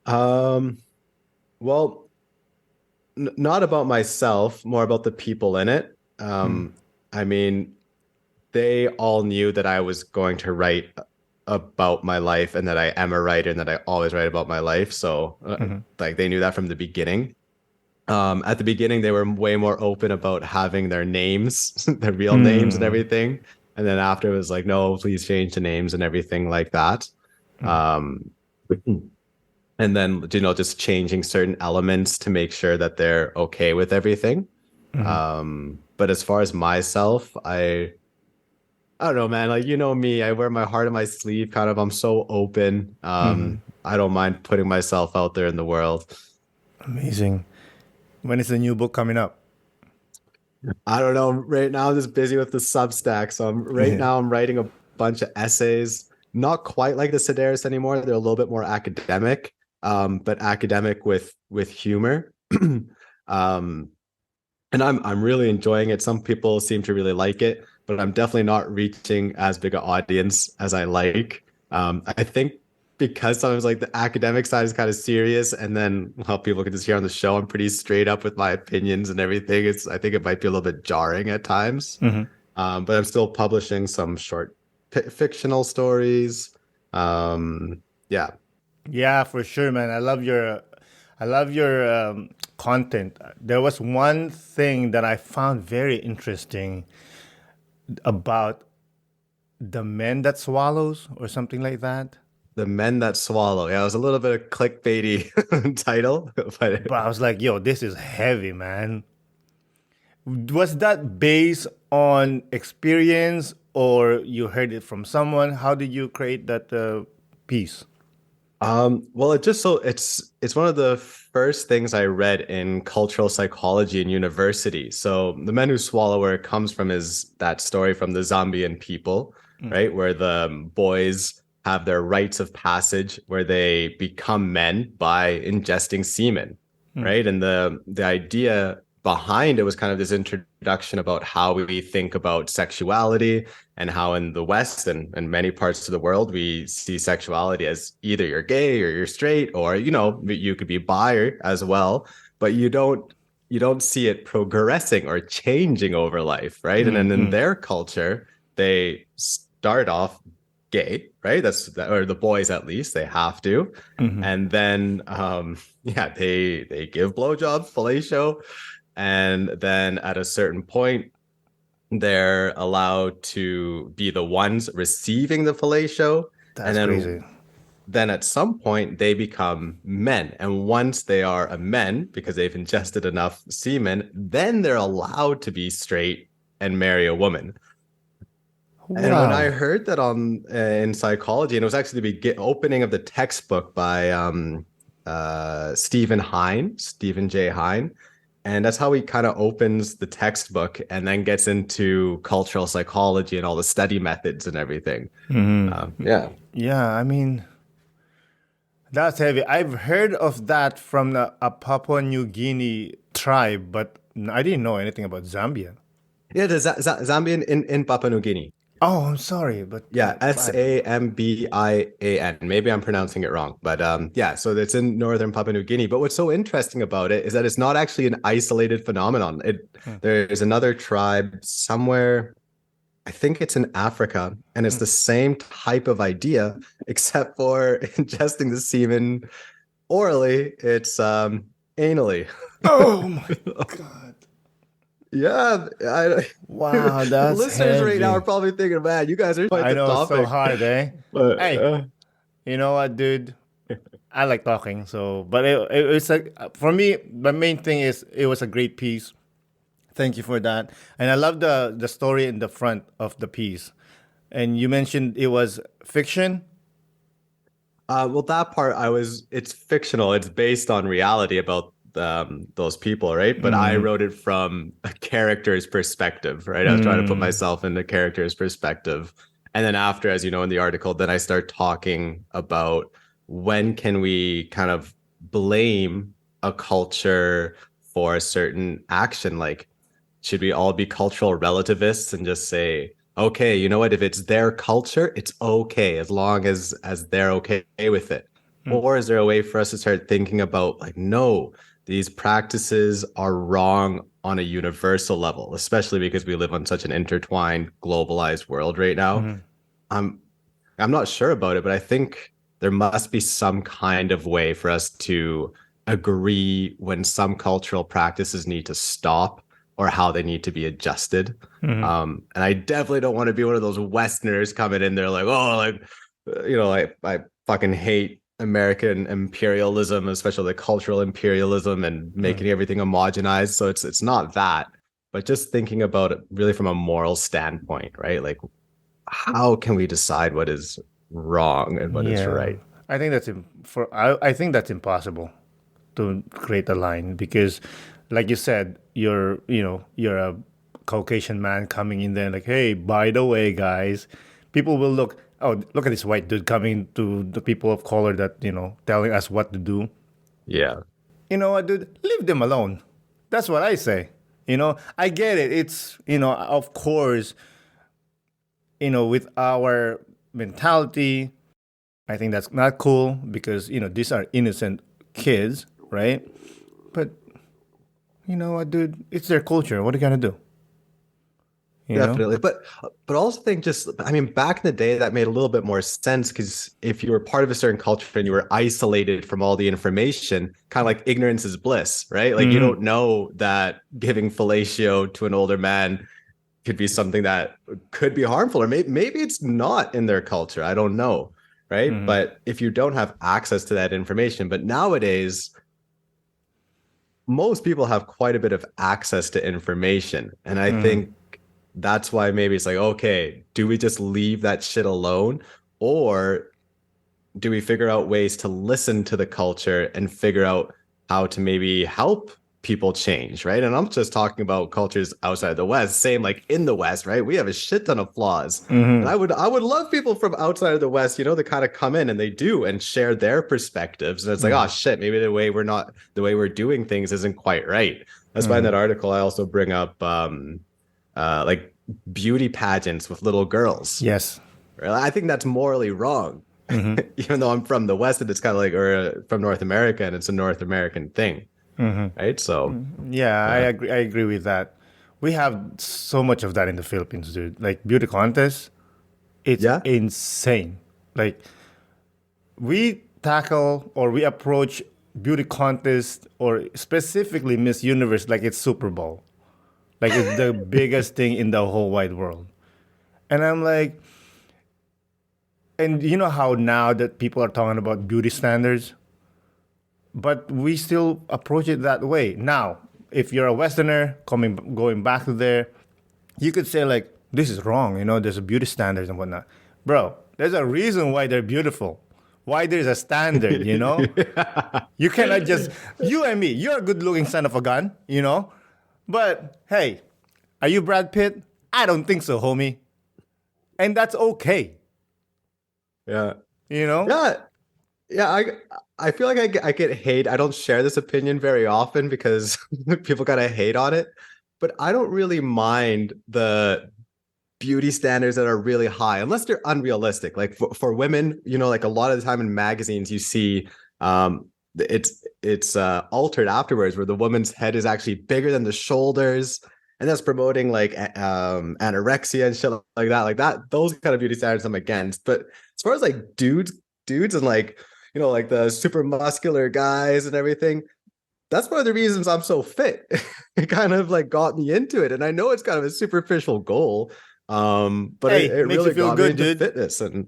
Well, not about myself, more about the people in it. I mean, they all knew that I was going to write about my life, and that I am a writer, and that I always write about my life. So like they knew that from the beginning. At the beginning, they were way more open about having their names, their real names and everything. And then after it was like, no, please change the names and everything like that. And then, just changing certain elements to make sure that they're okay with everything. But as far as myself, I don't know, man. Like, me, I wear my heart on my sleeve, kind of. I'm so open. I don't mind putting myself out there in the world. Amazing. When is the new book coming up? I don't know. Right now, I'm just busy with the Substack. So right now I'm writing a bunch of essays. Not quite like the Sedaris anymore. They're a little bit more academic, but academic with humor. um, and I'm really enjoying it. Some people seem to really like it, but I'm definitely not reaching as big an audience as I like. I think because sometimes like the academic side is kind of serious, and then how people can just hear on the show, I'm pretty straight up with my opinions and everything. I think it might be a little bit jarring at times. Mhm. But I'm still publishing some short fictional stories. Yeah. Yeah, for sure, man. I love your content. There was one thing that I found very interesting about the men that swallows or something like that. The Men That Swallow. Yeah, it was a little bit of clickbaity title, but But I was like, yo, this is heavy, man. Was that based on experience or you heard it from someone? How did you create that piece? well, it's one of the first things I read in cultural psychology in university. So the Men Who Swallow, where it comes from, is that story from the Zambian people, right? Where the boys have their rites of passage, where they become men by ingesting semen, right? And the idea behind it was kind of this introduction about how we think about sexuality and how in the West and many parts of the world we see sexuality as either you're gay or you're straight, or you could be bi as well, but you don't see it progressing or changing over life, right? And then in their culture, they start off gay, right? Or the boys, at least they have to. And then yeah, they give blowjobs, fellatio, and then at a certain point they're allowed to be the ones receiving the fellatio, and That's then crazy. at some point they become men, and once they are a men because they've ingested enough semen, then they're allowed to be straight and marry a woman. And when I Wow. heard that on in psychology, and it was actually the opening of the textbook by Stephen J. Hine, and that's how he kind of opens the textbook and then gets into cultural psychology and all the study methods and everything. Yeah. Yeah, I mean, that's heavy. I've heard of that from a Papua New Guinea tribe, but I didn't know anything about Zambia. Yeah, the Zambian in Papua New Guinea. Oh, I'm sorry, but Yeah, Sambian. Maybe I'm pronouncing it wrong, but yeah, so it's in northern Papua New Guinea. But what's so interesting about it is that it's not actually an isolated phenomenon. There's another tribe somewhere, I think it's in Africa, and it's the same type of idea, except for ingesting the semen orally, it's anally. oh my god! Yeah, Wow, that's listeners right now heavy. are probably thinking, man, you guys are quite I the know it's so topic. hard, eh? But Hey, you know what, dude? I like talking, so but it's like for me, the main thing is it was a great piece. Thank you for that, and I love the story in the front of the piece. And you mentioned it was fiction. well, that part it's fictional. It's based on reality about those people, right? But I wrote it from a character's perspective, right? I was trying to put Mm, myself in the character's perspective. And then after, as you know, in the article, then I start talking about when can we kind of blame a culture for a certain action? Like, should we all be cultural relativists and just say, okay, you know what, if it's their culture, it's okay as long as they're okay with it? mm, Or is there a way for us to start thinking about, like, no, these practices are wrong on a universal level, especially because we live on such an intertwined, globalized world right now? mhm. I'm I'm not sure about it, but I think there must be some kind of way for us to agree when some cultural practices need to stop or how they need to be adjusted. And I definitely don't want to be one of those Westerners coming in there like, oh, like, I fucking hate American imperialism, especially the cultural imperialism and making everything homogenized. So it's not that, but just thinking about it really from a moral standpoint, right? Like, how can we decide what is wrong and what is Yeah, right? I think that's I think that's impossible to create a line because like you said, you're a Caucasian man coming in there like, hey, by the way, guys, people will look, oh, look at this white dude coming to the people of color that, telling us what to do. Yeah. You know what, dude? Leave them alone. That's what I say. I get it. It's, of course, with our mentality, I think that's not cool because, these are innocent kids, right? But you know what, dude? It's their culture. What are you gonna do? Definitely. But also think just, I mean, back in the day, that made a little bit more sense because if you were part of a certain culture and you were isolated from all the information, kind of like ignorance is bliss, right? Like you don't know that giving fellatio to an older man could be something that could be harmful, or maybe it's not in their culture. I don't know, right? But if you don't have access to that information, but nowadays, most people have quite a bit of access to information. And I think that's why maybe it's like, okay, do we just leave that shit alone? Or do we figure out ways to listen to the culture and figure out how to maybe help people change, right? And I'm just talking about cultures outside the West. Same like in the West, right? We have a shit ton of flaws. And I would love people from outside of the West, to kind of come in, and they do, and share their perspectives. And it's like, oh shit, maybe the way we're doing things isn't quite right. That's why in that article I also bring up like beauty pageants with little girls. Yes. Right? I think that's morally wrong. Even though I'm from the West, and it's kind of like, or from North America, and it's a North American thing. Right. So yeah, I agree with that. We have so much of that in the Philippines, dude. Like beauty contests, it's insane. Like we tackle or we approach beauty contests or specifically Miss Universe like it's Super Bowl. Like it's the biggest thing in the whole wide world. And I'm like, and you know how now that people are talking about beauty standards? But we still approach it that way. Now, if you're a Westerner going back to there, you could say like, this is wrong. There's a beauty standards and whatnot. Bro, there's a reason why they're beautiful. Why there's a standard, You cannot just, you and me, you're a good looking son of a gun, But hey, are you Brad Pitt? I don't think so, homie. And that's okay. Yeah. Yeah. Yeah. I feel like I get hate. I don't share this opinion very often because people kind of hate on it, but I don't really mind the beauty standards that are really high, unless they're unrealistic. Like for women, like a lot of the time in magazines, you see it's altered afterwards where the woman's head is actually bigger than the shoulders, and that's promoting like anorexia and shit like that. Like that, those kind of beauty standards I'm against. But as far as like dudes and like, like the super muscular guys and everything, that's one of the reasons I'm so fit. It kind of like got me into it. And I know it's kind of a superficial goal, but hey, it makes really you feel got good, me into dude. fitness. And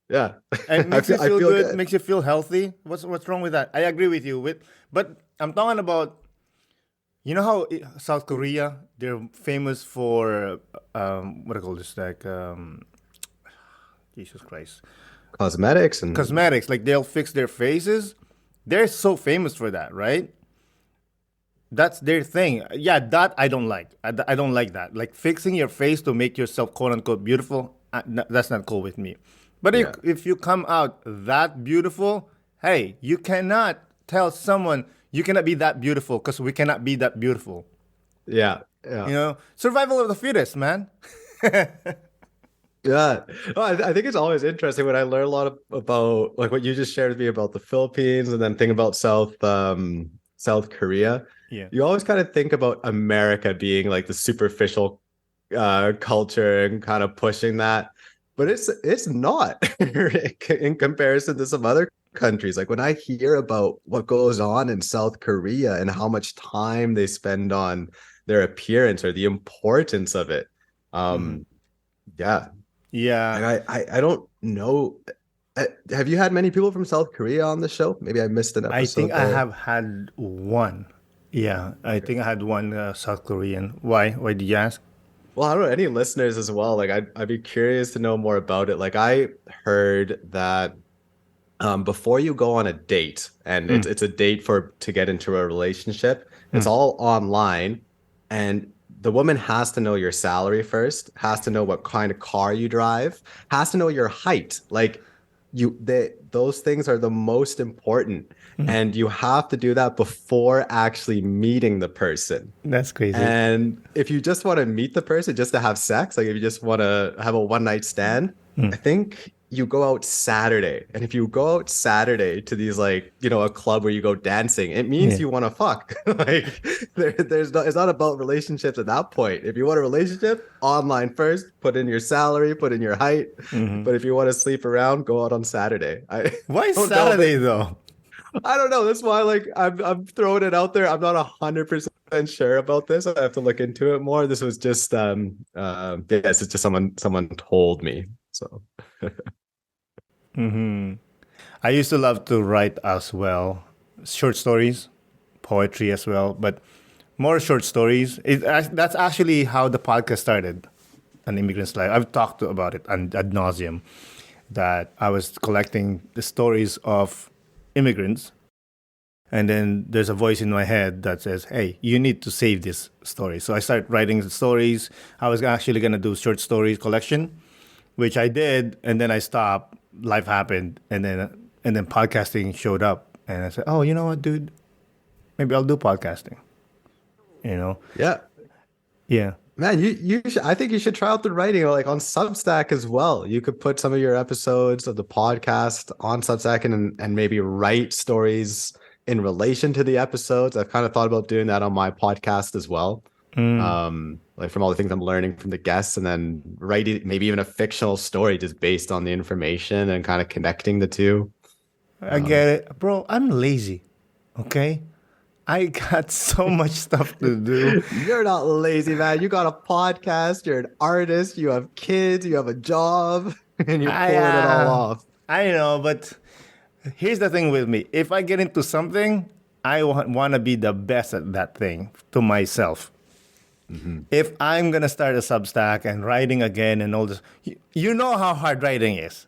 yeah. And makes you feel good, good. makes you feel healthy. What's wrong with that? I agree with you. But I'm talking about, how South Korea, they're famous for, what do I call this? Like, Jesus Christ. Cosmetics. Like they'll fix their faces. They're so famous for that, right? That's their thing. Yeah, that I don't like. I don't like that. Like fixing your face to make yourself quote unquote beautiful. That's not cool with me. But if you come out that beautiful, hey, you cannot tell someone you cannot be that beautiful because we cannot be that beautiful. Yeah. Survival of the fittest, man. Yeah. Oh, I think it's always interesting when I learn a lot about like what you just shared with me about the Philippines and then think about South Korea. Yeah. You always kind of think about America being like the superficial culture and kind of pushing that, but it's not in comparison to some other countries. Like when I hear about what goes on in South Korea and how much time they spend on their appearance or the importance of it. Yeah. Yeah. And I don't know. Have you had many people from South Korea on the show? Maybe I missed an episode. I think I have had one. Yeah, I think I had one South Korean. Why? Why did you ask? Well, I don't know, any listeners as well. Like I'd be curious to know more about it. Like I heard that before you go on a date, and it's a date to get into a relationship, It's all online, and the woman has to know your salary first, has to know what kind of car you drive, has to know your height. Like those things are the most important. And you have to do that before actually meeting the person. That's crazy. And if you just want to meet the person just to have sex, like if you just want to have a one night stand, I think you go out Saturday. And if you go out Saturday to these like, a club where you go dancing, it means you want to fuck. Like it's not about relationships at that point. If you want a relationship, online first, put in your salary, put in your height. But if you want to sleep around, go out on Saturday. Why Saturday though? I don't know. That's why, like, I'm throwing it out there. I'm not 100% sure about this. I have to look into it more. This was just, yes, it's just someone told me. So, I used to love to write as well, short stories, poetry as well, but more short stories. That's actually how the podcast started, An Immigrant's Life. I've talked about it ad nauseum, that I was collecting the stories of immigrants, and then there's a voice in my head that says, hey, you need to save this story. So I started writing the stories. I was actually going to do short stories collection, which I did, and then I stopped. Life happened, and then podcasting showed up, and I said, oh, you know what, dude, maybe I'll do podcasting. Yeah. Man, you should, I think you should try out the writing like on Substack as well. You could put some of your episodes of the podcast on Substack and maybe write stories in relation to the episodes. I've kind of thought about doing that on my podcast as well. Like from all the things I'm learning from the guests, and then writing maybe even a fictional story just based on the information and kind of connecting the two. I get it. Bro, I'm lazy. Okay? I got so much stuff to do. You're not lazy, man. You got a podcast. You're an artist. You have kids. You have a job. And you're pulling it all off. I know, but here's the thing with me. If I get into something, I want to be the best at that thing to myself. If I'm going to start a Substack and writing again and all this, you know how hard writing is.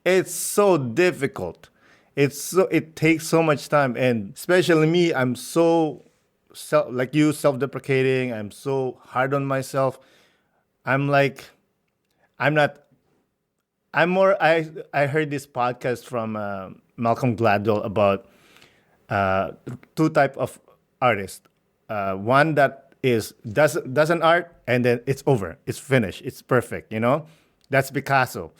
It's so difficult. It takes so much time, and especially me, I'm so self-deprecating. I'm so hard on myself. I heard this podcast from Malcolm Gladwell about two type of artists. One that does an art and then it's over, it's finished, it's perfect. That's Picasso.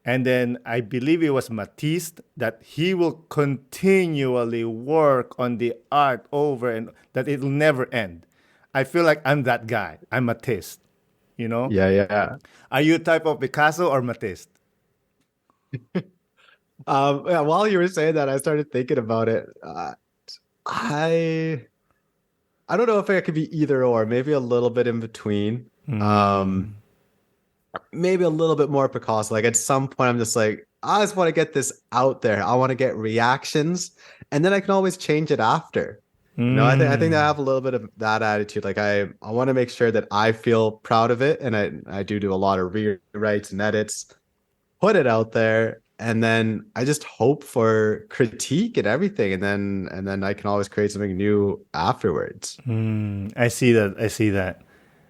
And then I believe it was Matisse, that he will continually work on the art over and that it'll never end. I feel like I'm that guy. I'm Matisse, Yeah. Are you a type of Picasso or Matisse? Yeah, while you were saying that, I started thinking about it. I don't know if I could be either or, maybe a little bit in between. Maybe a little bit more Picasso. Like at some point, I'm just like, I just want to get this out there. I want to get reactions, and then I can always change it after. I think I have a little bit of that attitude. Like I want to make sure that I feel proud of it, and I do a lot of rewrites and edits, put it out there, and then I just hope for critique and everything, and then I can always create something new afterwards. I see that.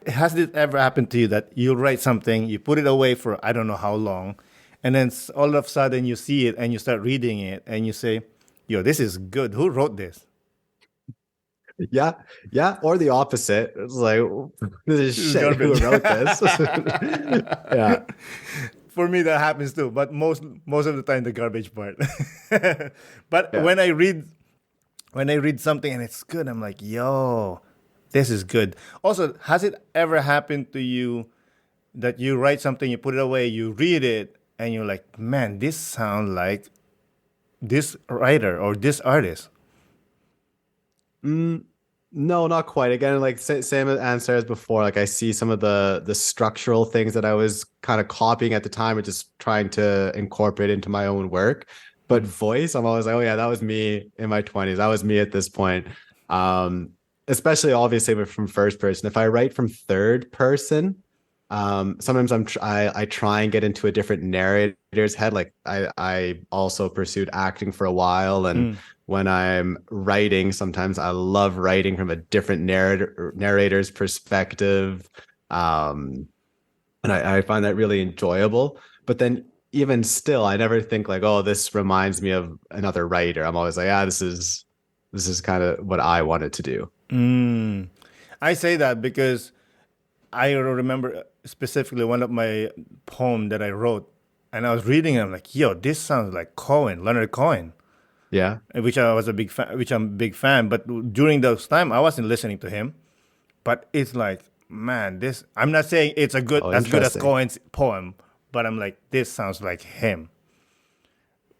Has it ever happened to you that you write something, you put it away for I don't know how long, and then all of a sudden you see it and you start reading it and you say, yo, this is good. Who wrote this? Yeah. Or the opposite. It's like, this is shit. Who wrote this? Yeah. For me, that happens too, but most of the time, the garbage part. But Yeah. when I read something and it's good, I'm like, yo, this is good. Also, has it ever happened to you that you write something, you put it away, you read it, and you're like, man, this sounds like this writer or this artist? No, not quite. Again, like same answer as before. Like I see some of the structural things that I was kind of copying at the time and just trying to incorporate into my own work. But voice, I'm always like, oh yeah, that was me in my 20s. That was me at this point. Especially obviously from first person. If I write from third person, Sometimes I try and get into a different narrator's head. Like I also pursued acting for a while, and Mm. when I'm writing, sometimes I love writing from a different narrator's perspective. Um, and I find that really enjoyable. But then even still, I never think like, oh, this reminds me of another writer. I'm always like, this is kind of what I wanted to do. Mm. I say that because I remember specifically one of my poem that I wrote, and I was reading it. I'm like, yo, this sounds like Cohen, Leonard Cohen, Yeah. which I was a big fan, which I'm a big fan. But during those time, I wasn't listening to him. But it's like, man, this. I'm not saying it's a good Oh, as good as interesting. Cohen's poem, but I'm like, this sounds like him.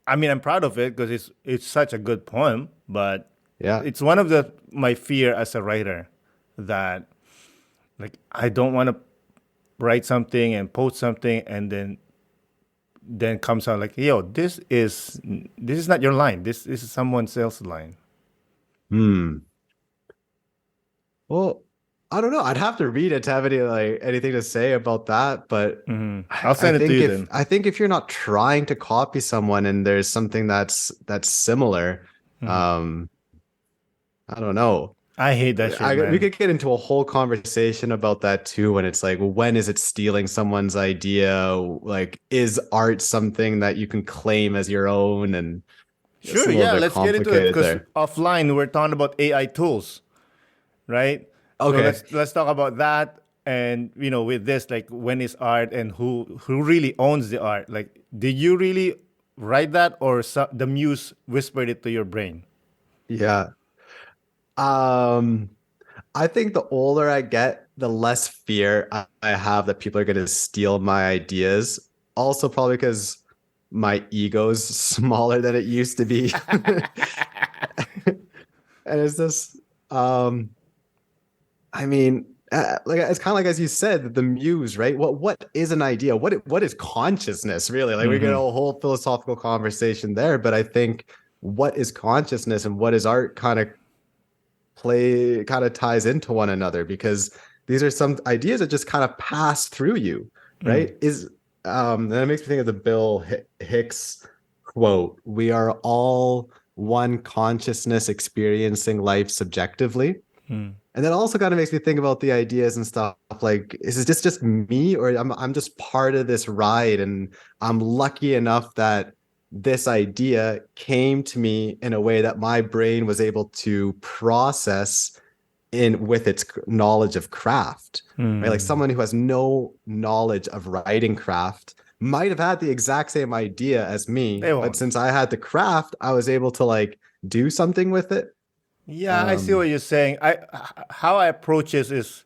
I mean, I'm proud of it because it's such a good poem, but Yeah. it's one of the my fear as a writer that like I don't want to write something and post something and then comes out like, yo, this is not your line. This is someone else's line. Hmm. Well, I don't know. I'd have to read it to have anything to say about that. But I'll I send it to think you if then. I think if you're not trying to copy someone and there's something that's similar, um, I don't know. I hate that shit, We man. could get into a whole conversation about that too. When it's like, when is it stealing someone's idea? Like, is art something that you can claim as your own? And it's Sure, a little yeah, bit let's get into it complicated because there. offline we're talking about AI tools, right? So Okay. let's talk about that. And with this, like, when is art and who really owns the art? Like, did you really write that, or the muse whispered it to your brain? Yeah. Um, I think the older I get, the less fear I have that people are going to steal my ideas. Also, probably because my ego's smaller than it used to be. And it's just, um, I mean, like it's kind of like as you said, the muse, right? What is an idea? What is consciousness really? Like we get a Mm-hmm. whole philosophical conversation there, but I think what is consciousness and what is art kind of ties into one another, because these are some ideas that just kind of pass through you, Mm. right? And it makes me think of the Bill Hicks quote, "We are all one consciousness experiencing life subjectively." Mm. And that also kind of makes me think about the ideas and stuff like, is it just me, or I'm just part of this ride, and I'm lucky enough that this idea came to me in a way that my brain was able to process in with its knowledge of craft, right? Like Mm. someone who has no knowledge of writing craft might have had the exact same idea as me, They but won't. since I had the craft, I was able to like do something with it. Yeah, I see Um, what you're saying. How I approach this is,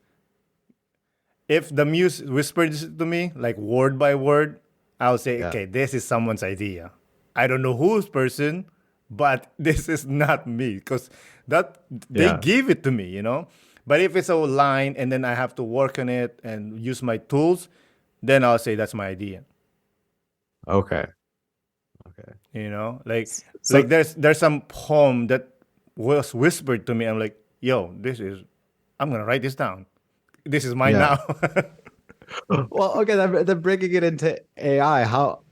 if the muse whispers it to me, like word by word, I'll say, yeah, okay, this is someone's idea. I don't know whose person, but this is not me because that they yeah, give it to me. But if it's a line and then I have to work on it and use my tools, then I'll say that's my idea. okay, okay. Like So there's some poem that was whispered to me. I'm like, yo, I'm gonna write this down. This is mine yeah. now. Well, okay, then bringing it into AI,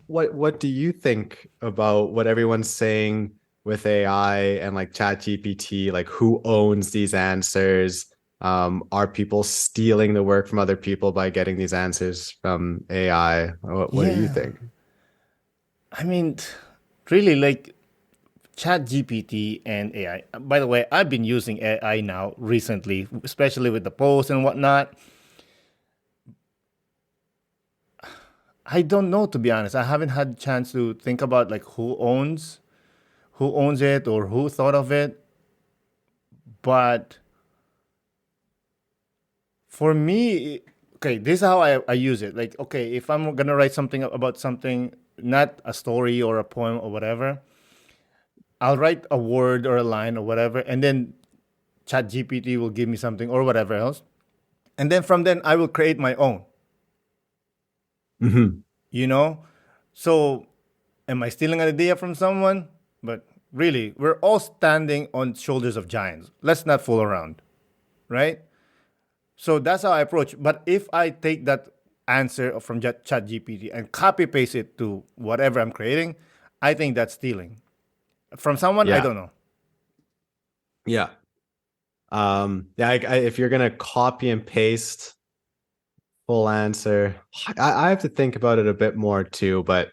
what do you think about what everyone's saying with AI and like Chat GPT? Like, who owns these answers? Are people stealing the work from other people by getting these answers from AI? What do you Yeah. think? I mean, really, like Chat GPT and AI. By the way, I've been using AI now recently, especially with the posts and whatnot. I don't know, to be honest. I haven't had a chance to think about like who owns it or who thought of it. But for me, okay, this is how I use it. Like, okay, if I'm gonna write something about something, not a story or a poem or whatever, I'll write a word or a line or whatever, and then Chat GPT will give me something or whatever else. And then from then I will create my own, Hmm. you know? So am I stealing an idea from someone? But really, we're all standing on shoulders of giants. Let's not fool around, right? So that's how I approach. But if I take that answer from ChatGPT and copy paste it to whatever I'm creating, I think that's stealing. From someone, I Yeah. don't know. Yeah. If you're gonna copy and paste full answer, I have to think about it a bit more too. But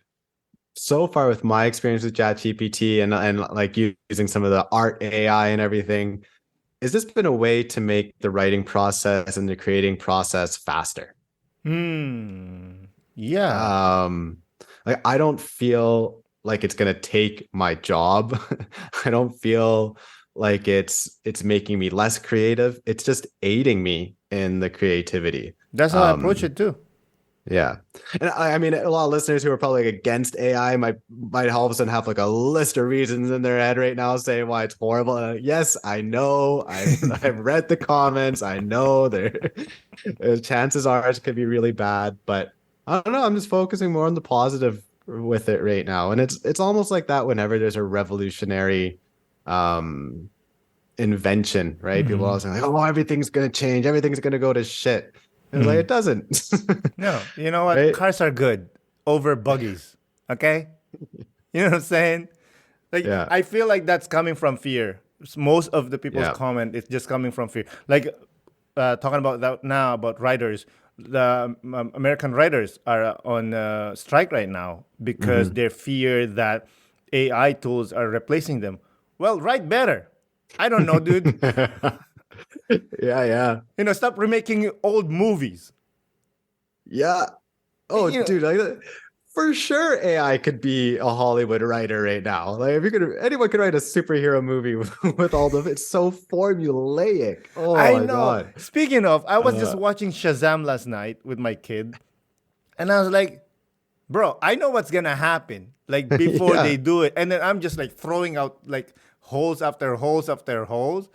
so far, with my experience with ChatGPT and like using some of the art AI and everything, has this been a way to make the writing process and the creating process faster? Yeah. Like I don't feel like it's gonna take my job. I don't feel like it's making me less creative. It's just aiding me in the creativity. That's how I approach it too. Yeah. And I mean, a lot of listeners who are probably like against AI might all of a sudden have like a list of reasons in their head right now saying why it's horrible. Yes, I know. I've read the comments. I know there chances are it could be really bad, but I don't know. I'm just focusing more on the positive with it right now. And it's almost like that whenever there's a revolutionary invention, right? People are always like, oh, everything's gonna change, everything's gonna go to shit. And it's like it doesn't. No, you know what? Right? Cars are good over buggies. Okay? You know what I'm saying? Like Yeah. I feel like that's coming from fear. Most of the people's Yeah. comment is just coming from fear. Like talking about that now about writers, the American writers are on strike right now because they fear that AI tools are replacing them. Well, write better. I don't know, dude. Yeah. You know, stop remaking old movies. Yeah. Oh, You know- dude, for sure AI could be a Hollywood writer right now. Like if anyone could write a superhero movie with all of it's so formulaic. Oh I my know. God. Speaking of, I was just watching Shazam last night with my kid, and I was like, bro, I know what's gonna happen. Like before Yeah. they do it. And then I'm just like throwing out like holes after holes after holes.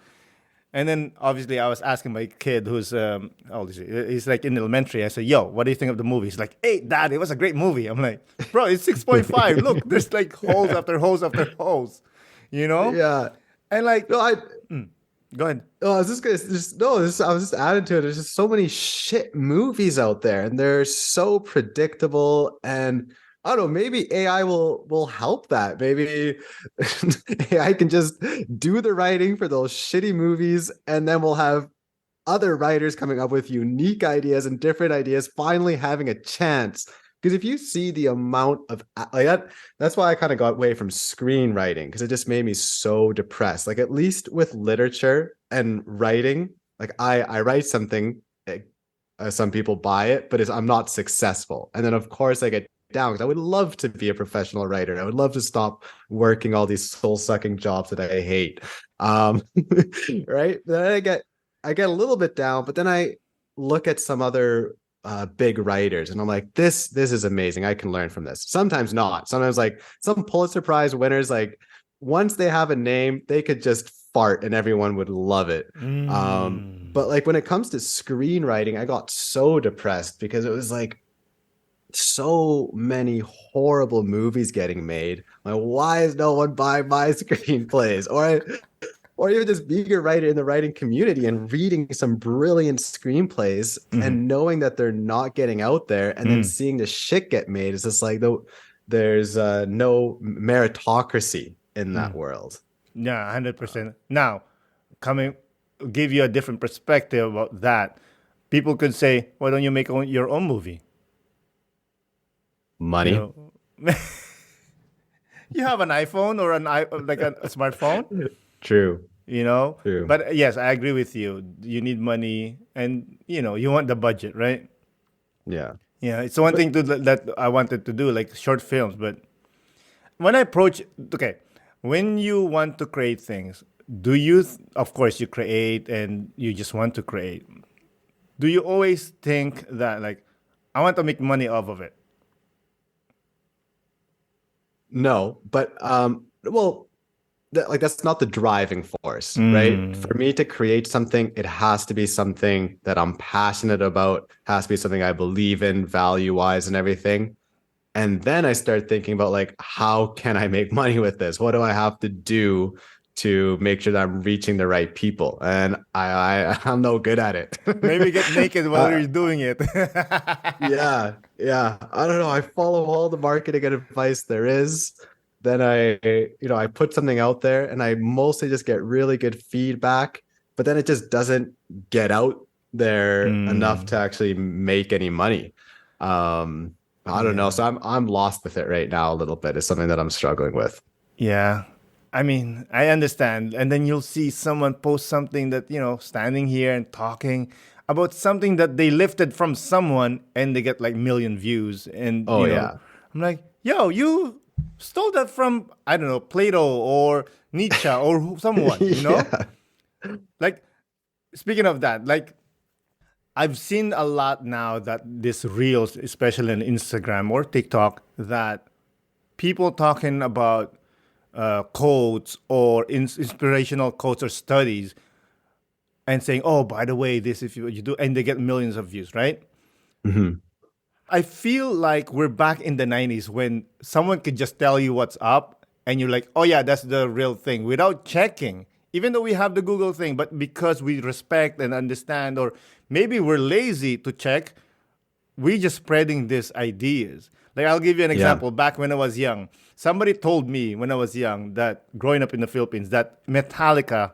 And then obviously I was asking my kid who's how old is he? He's like in elementary. I said, yo, what do you think of the movie? He's like, hey, dad, it was a great movie. I'm like, bro, it's 6.5. Look, there's like holes after holes after holes. You know? Yeah. And like No, go ahead. I was just gonna I was just adding to it. There's just so many shit movies out there, and they're so predictable. And I don't know, maybe AI will help that. Maybe AI can just do the writing for those shitty movies, and then we'll have other writers coming up with unique ideas and different ideas, finally having a chance. Because if you see the amount of like that's why I kind of got away from screenwriting, because it just made me so depressed. Like at least with literature and writing, like I write something, some people buy it, but I'm not successful. And then of course I get down because I would love to be a professional writer. I would love to stop working all these soul-sucking jobs that I hate. Right? Then I get a little bit down, but then I look at some other big writers and I'm like, this is amazing. I can learn from this. Sometimes not. Sometimes like some Pulitzer Prize winners, like once they have a name, they could just fart and everyone would love it. But like when it comes to screenwriting, I got so depressed because it was like so many horrible movies getting made. Like, why is no one buying my screenplays? Or even just being a writer in the writing community and reading some brilliant screenplays and knowing that they're not getting out there and then seeing the shit get made. It's just like there's no meritocracy in that world. Yeah, 100%. Now, give you a different perspective about that. People could say, why don't you make your own movie? Money. You know? You have an iPhone or like a smartphone, True. you know? True. But yes, I agree with you. You need money and, you want the budget, right? Yeah. Yeah, it's one thing that I wanted to do, like short films. But when when you want to create things, of course, you create and you just want to create. Do you always think that, like, I want to make money off of it? No, but well, that's not the driving force, right? For me to create something, it has to be something that I'm passionate about, has to be something I believe in value-wise and everything. And then I start thinking about like, how can I make money with this? What do I have to do to make sure that I'm reaching the right people, and I'm no good at it. Maybe get naked while you're doing it. Yeah, yeah. I don't know. I follow all the marketing advice there is. Then I put something out there, and I mostly just get really good feedback, but then it just doesn't get out there enough to actually make any money. I don't know. So I'm lost with it right now a little bit. It's something that I'm struggling with. Yeah. I mean, I understand. And then you'll see someone post something that, standing here and talking about something that they lifted from someone and they get like million views. And, Oh yeah. I'm like, yo, you stole that from, I don't know, Plato or Nietzsche or someone, Yeah. Like, speaking of that, like, I've seen a lot now that this reels, especially on Instagram or TikTok, that people talking about quotes or inspirational quotes or studies and saying, "Oh, by the way, this if you do," and they get millions of views, right? Mhm. I feel like we're back in the '90s when someone could just tell you what's up, and you're like, "Oh yeah, that's the real thing," without checking. Even though we have the Google thing, but because we respect and understand, or maybe we're lazy to check, we just spreading these ideas. Like I'll give you an Yeah. example. Back when I was young, somebody told me when I was young that growing up in the Philippines, that Metallica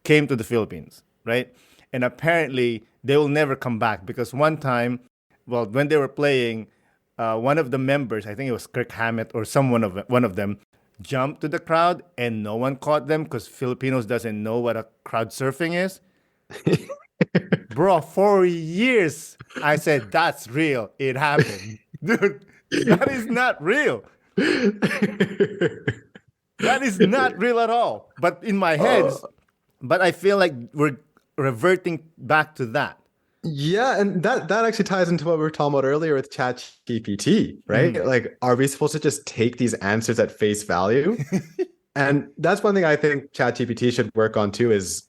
came to the Philippines, right? And apparently they will never come back because one time, well, when they were playing, one of the members, I think it was Kirk Hammett or one of them, jumped to the crowd and no one caught them because Filipinos doesn't know what a crowd surfing is. Bro, for years I said that's real. It happened. Dude, that is not real. That is not real at all. But in my head, but I feel like we're reverting back to that. Yeah, and that actually ties into what we were talking about earlier with ChatGPT, right? Like, are we supposed to just take these answers at face value? And that's one thing I think ChatGPT should work on too is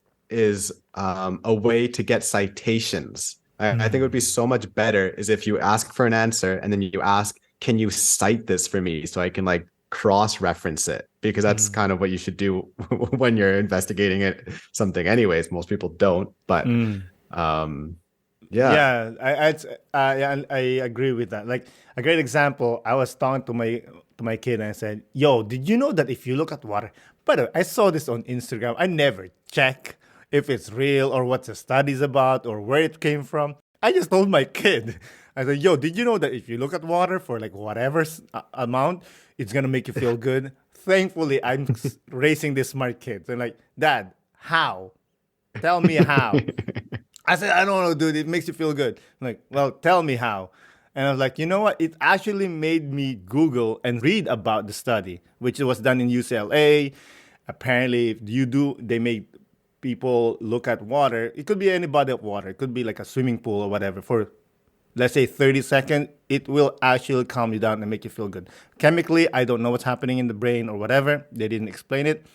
a way to get citations. I think it would be so much better is if you ask for an answer and then you ask, can you cite this for me so I can like cross-reference it? Because that's kind of what you should do when you're investigating something anyways. Most people don't, but yeah. Yeah, I agree with that. Like a great example, I was talking to my kid and I said, "Yo, did you know that if you look at water? By the way, I saw this on Instagram. I never check if it's real or what the study's about or where it came from. I just told my kid, I said, "Yo, did you know that if you look at water for like whatever amount, it's gonna make you feel good?" Thankfully, I'm raising this smart kid. So I'm like, "Dad, how? Tell me how." I said, I don't know, dude. It makes you feel good. I'm like, well, tell me how. And I was like, you know what? It actually made me Google and read about the study, which was done in UCLA. Apparently, if you do, they make people look at water. It could be any body of water. It could be like a swimming pool or whatever. For, let's say, 30 seconds, it will actually calm you down and make you feel good. Chemically, I don't know what's happening in the brain or whatever. They didn't explain it.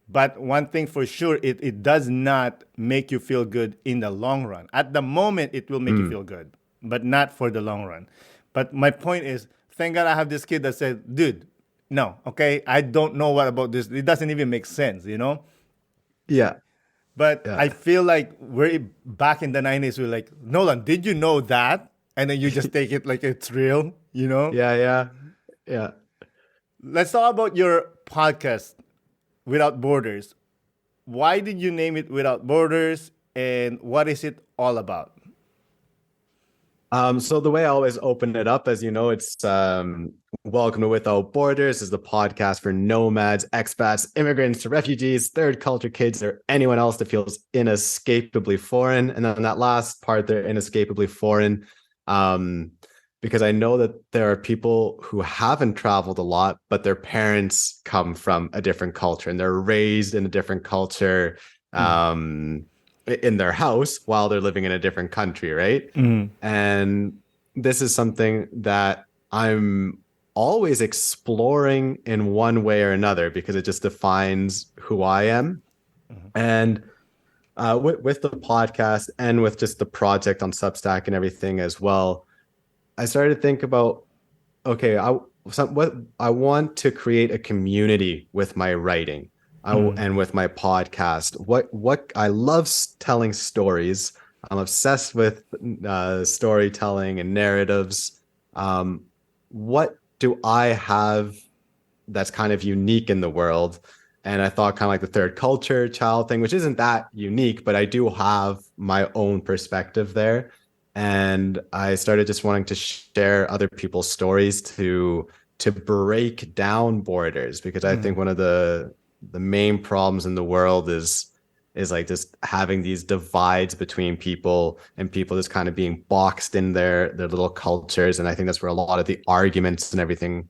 But one thing for sure, it does not make you feel good in the long run. At the moment, it will make you feel good, but not for the long run. But my point is, thank God I have this kid that said, dude, no, okay, I don't know what about this. It doesn't even make sense, Yeah. But Yeah. I feel like we're back in the 90s. We're like, Nolan, did you know that? And then you just take it like it's real, Yeah. Yeah. Let's talk about your podcast, Without Borders. Why did you name it Without Borders, and what is it all about? So the way I always open it up, as you know, it's Welcome to Without Borders is the podcast for nomads, expats, immigrants, refugees, third culture kids, or anyone else that feels inescapably foreign. And then that last part, they're inescapably foreign. Because I know that there are people who haven't traveled a lot, but their parents come from a different culture and they're raised in a different culture in their house while they're living in a different country, right? And this is something that I'm always exploring in one way or another because it just defines who I am. And with the podcast and with just the project on Substack and everything as well, I started to think about, okay, I want to create a community with my writing. and with my podcast. What I love telling stories. I'm obsessed with storytelling and narratives. What do I have that's kind of unique in the world? And I thought kind of like the third culture child thing, which isn't that unique, but I do have my own perspective there. And I started just wanting to share other people's stories to break down borders, because I think one of the main problems in the world is like just having these divides between people, and people just kind of being boxed in their little cultures. And I think that's where a lot of the arguments and everything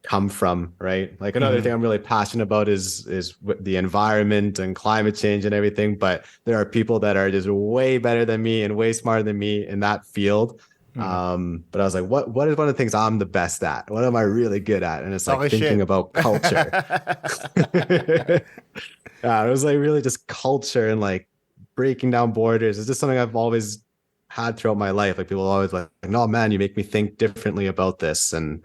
come from, right? Like another thing I'm really passionate about is the environment and climate change and everything, but there are people that are just way better than me and way smarter than me in that field. But I was like, what is one of the things I'm the best at? What am I really good at? And it's like thinking about culture. Yeah, it was like really just culture and like breaking down borders. It's just something I've always had throughout my life. Like people always like, no man, you make me think differently about this. And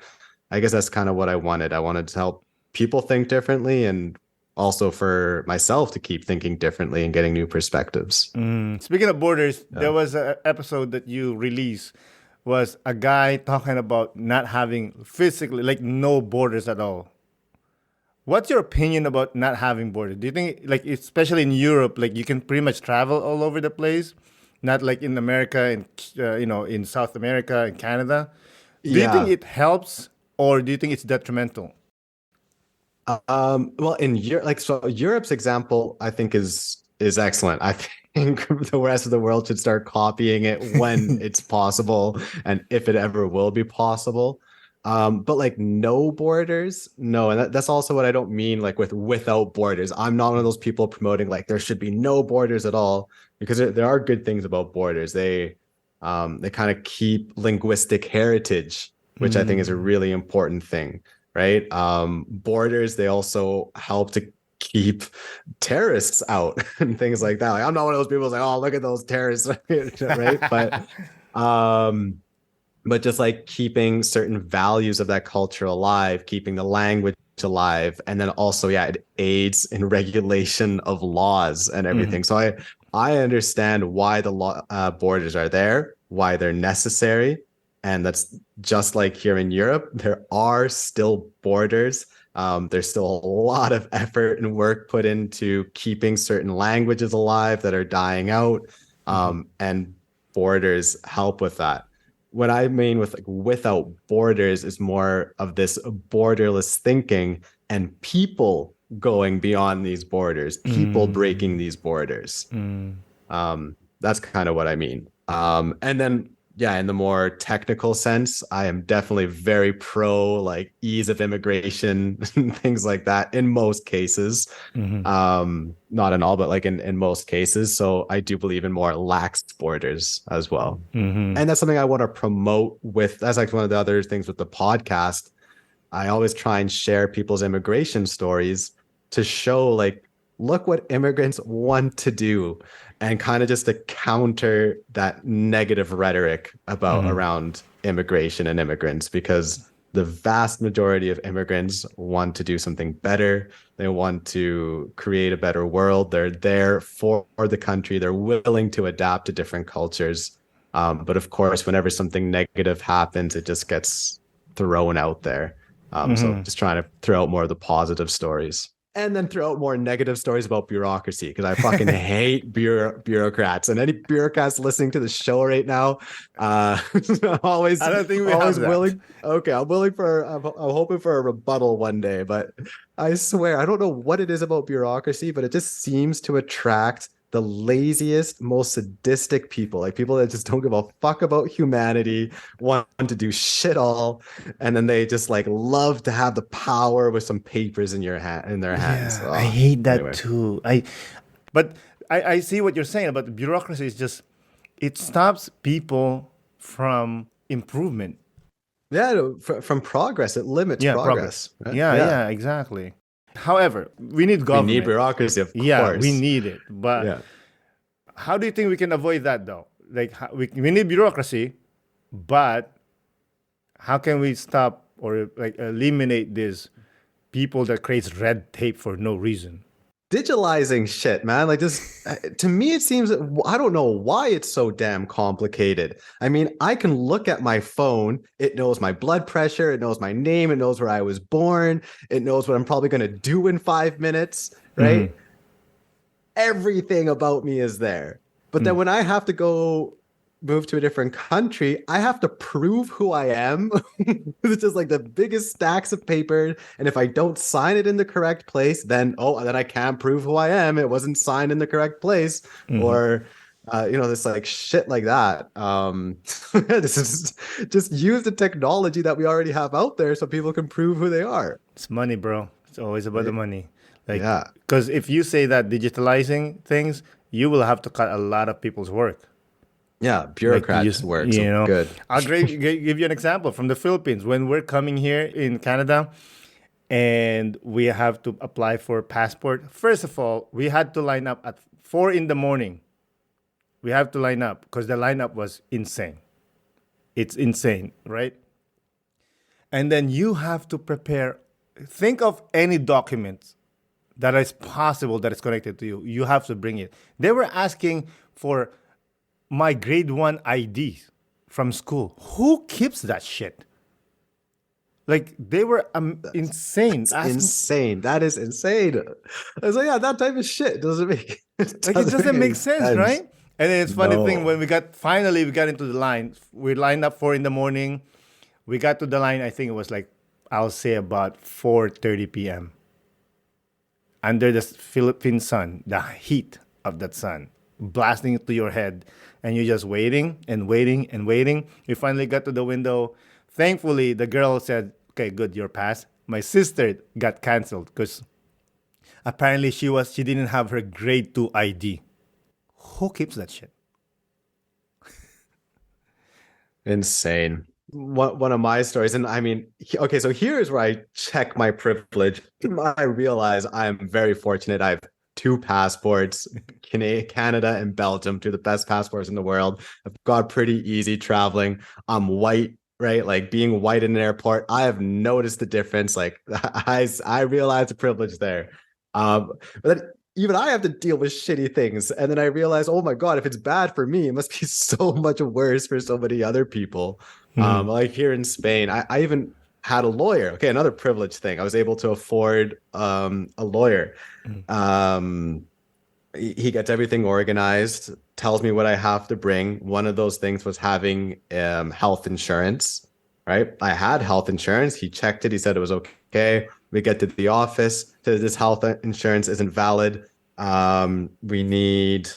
I guess that's kind of what I wanted. I wanted to help people think differently, and also for myself to keep thinking differently and getting new perspectives. Speaking of borders, there was an episode that you released, was a guy talking about not having physically, like no borders at all. What's your opinion about not having borders? Do you think, like, especially in Europe, like you can pretty much travel all over the place, not like in America and in South America and Canada? Do you think it helps, or do you think it's detrimental? Well, in Europe, like, so Europe's example, I think is excellent. I think the rest of the world should start copying it when it's possible, and if it ever will be possible. But like no borders, no, and that's also what I don't mean like without borders. I'm not one of those people promoting like there should be no borders at all, because there are good things about borders. They kind of keep linguistic heritage, which I think is a really important thing, right? Borders, they also help to keep terrorists out and things like that. Like, I'm not one of those people who's like, oh, look at those terrorists, right? But just like keeping certain values of that culture alive, keeping the language alive, and then also, it aids in regulation of laws and everything. So I understand why the borders are there, why they're necessary. And that's just like here in Europe, there are still borders. There's still a lot of effort and work put into keeping certain languages alive that are dying out. And borders help with that. What I mean with like without borders is more of this borderless thinking and people going beyond these borders, people breaking these borders. That's kind of what I mean. And then, in the more technical sense, I am definitely very pro like ease of immigration and things like that in most cases. Not in all, but like in most cases. So I do believe in more lax borders as well. And that's something I want to promote with. That's like one of the other things with the podcast. I always try and share people's immigration stories to show like, look what immigrants want to do, and kind of just to counter that negative rhetoric about around immigration and immigrants, because the vast majority of immigrants want to do something better. They want to create a better world. They're there for the country. They're willing to adapt to different cultures. But of course, whenever something negative happens, it just gets thrown out there. So just trying to throw out more of the positive stories. And then throw out more negative stories about bureaucracy, because I fucking hate bureaucrats. And any bureaucrats listening to the show right now, I don't think we always willing. Okay, I'm hoping for a rebuttal one day. But I swear, I don't know what it is about bureaucracy, but it just seems to attract the laziest, most sadistic people, like people that just don't give a fuck about humanity, want to do shit all, and then they just like love to have the power with some papers in their hands. I hate that too. But I see what you're saying about the bureaucracy. Is just it stops people from improvement. Yeah, from progress. It limits progress. Right? Yeah, exactly. However, we need government. We need bureaucracy, of course. Yeah, we need it. But how do you think we can avoid that, though? Like, we need bureaucracy, but how can we stop or like eliminate these people that creates red tape for no reason? digitalizing shit, man. Like this, to me, it seems, I don't know why it's so damn complicated. I mean, I can look at my phone, it knows my blood pressure, it knows my name, it knows where I was born, it knows what I'm probably going to do in 5 minutes, right? Everything about me is there. But then when I have to go move to a different country, I have to prove who I am. It's just like the biggest stacks of paper. And if I don't sign it in the correct place, then I can't prove who I am. It wasn't signed in the correct place. Or this like shit like that. This is just use the technology that we already have out there so people can prove who they are. It's money, bro. It's always about the money. Like, yeah. Because if you say that digitalizing things, you will have to cut a lot of people's work. Yeah, bureaucrats work. You know, good. I'll give you an example from the Philippines. When we're coming here in Canada and we have to apply for a passport, first of all, we had to line up at 4 a.m. We have to line up because the lineup was insane. It's insane, right? And then you have to prepare. Think of any documents that is possible that is connected to you. You have to bring it. They were asking for my grade 1 ID from school. Who keeps that shit? Like, they were insane. Insane. That is insane. I was like, yeah, that type of shit doesn't make it doesn't make sense, right? And then it's funny thing when we got into the line. We lined up 4 a.m. We got to the line. I think it was like, I'll say about 4:30 p.m. Under the Philippine sun, the heat of that sun blasting into your head, and you're just waiting and waiting and waiting. We finally got to the window. Thankfully, the girl said, "Okay, good, you're passed." My sister got canceled because apparently she didn't have her grade 2 ID. Who keeps that shit? Insane. One of my stories, and I mean, okay, so here's where I check my privilege. I realize I'm very fortunate. I have 2 passports, Canada and Belgium, 2 of the best passports in the world. I've got pretty easy traveling. I'm white, right? Like being white in an airport, I have noticed the difference. Like I realize the privilege there. But then even I have to deal with shitty things. And then I realize, oh my God, if it's bad for me, it must be so much worse for so many other people. Like here in Spain, I even had a lawyer. Okay, another privilege thing. I was able to afford a lawyer. He gets everything organized, tells me what I have to bring. One of those things was having health insurance, right? I had health insurance. He checked it. He said it was okay. We get to the office. Says this health insurance isn't valid. We need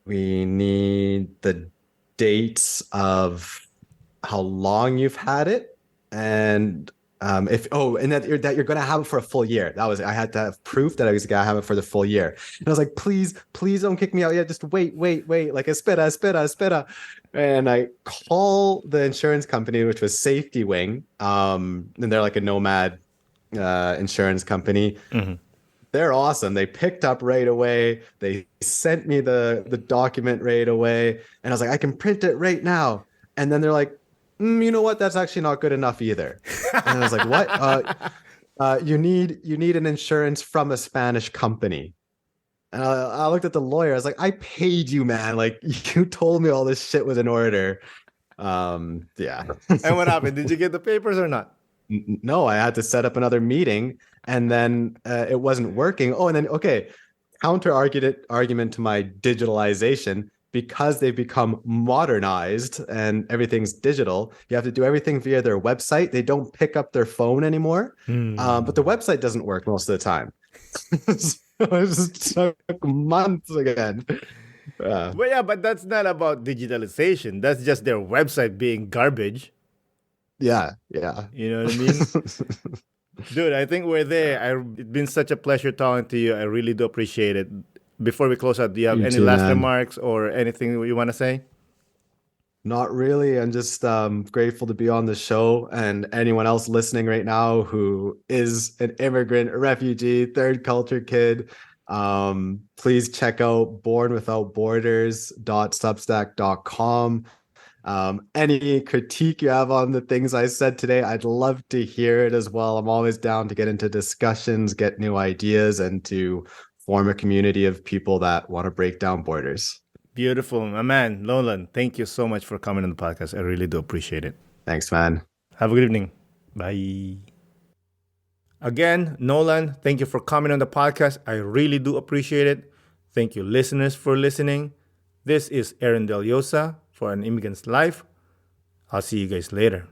the dates of how long you've had it, and that you're gonna have it for a full year. I had to have proof that I was gonna have it for the full year. And I was like, please don't kick me out yet. Just wait. Like espera. And I call the insurance company, which was Safety Wing. And they're like a nomad insurance company. They're awesome. They picked up right away. They sent me the document right away. And I was like, I can print it right now. And then they're like, you know what? That's actually not good enough either. And I was like, what? You need an insurance from a Spanish company. And I looked at the lawyer. I was like, I paid you, man. Like you told me all this shit was in order. Yeah. And what happened? Did you get the papers or not? No, I had to set up another meeting, and then it wasn't working. Oh, and then counter argument to my digitalization. Because they've become modernized and everything's digital, you have to do everything via their website. They don't pick up their phone anymore. But the website doesn't work most of the time. So it just took months again. Well, yeah, but that's not about digitalization. That's just their website being garbage. Yeah. You know what I mean? Dude, I think we're there. It's been such a pleasure talking to you. I really do appreciate it. Before we close out, do you have any last remarks or anything you want to say? Not really. I'm just grateful to be on the show, and anyone else listening right now who is an immigrant, a refugee, third culture kid, please check out bornwithoutborders.substack.com. Any critique you have on the things I said today, I'd love to hear it as well. I'm always down to get into discussions, get new ideas, and to form a community of people that want to break down borders. Beautiful. My man, Nolan, thank you so much for coming on the podcast. I really do appreciate it. Thanks, man. Have a good evening. Bye. Again, Nolan, thank you for coming on the podcast. I really do appreciate it. Thank you, listeners, for listening. This is Aaron Del Yosa for An Immigrant's Life. I'll see you guys later.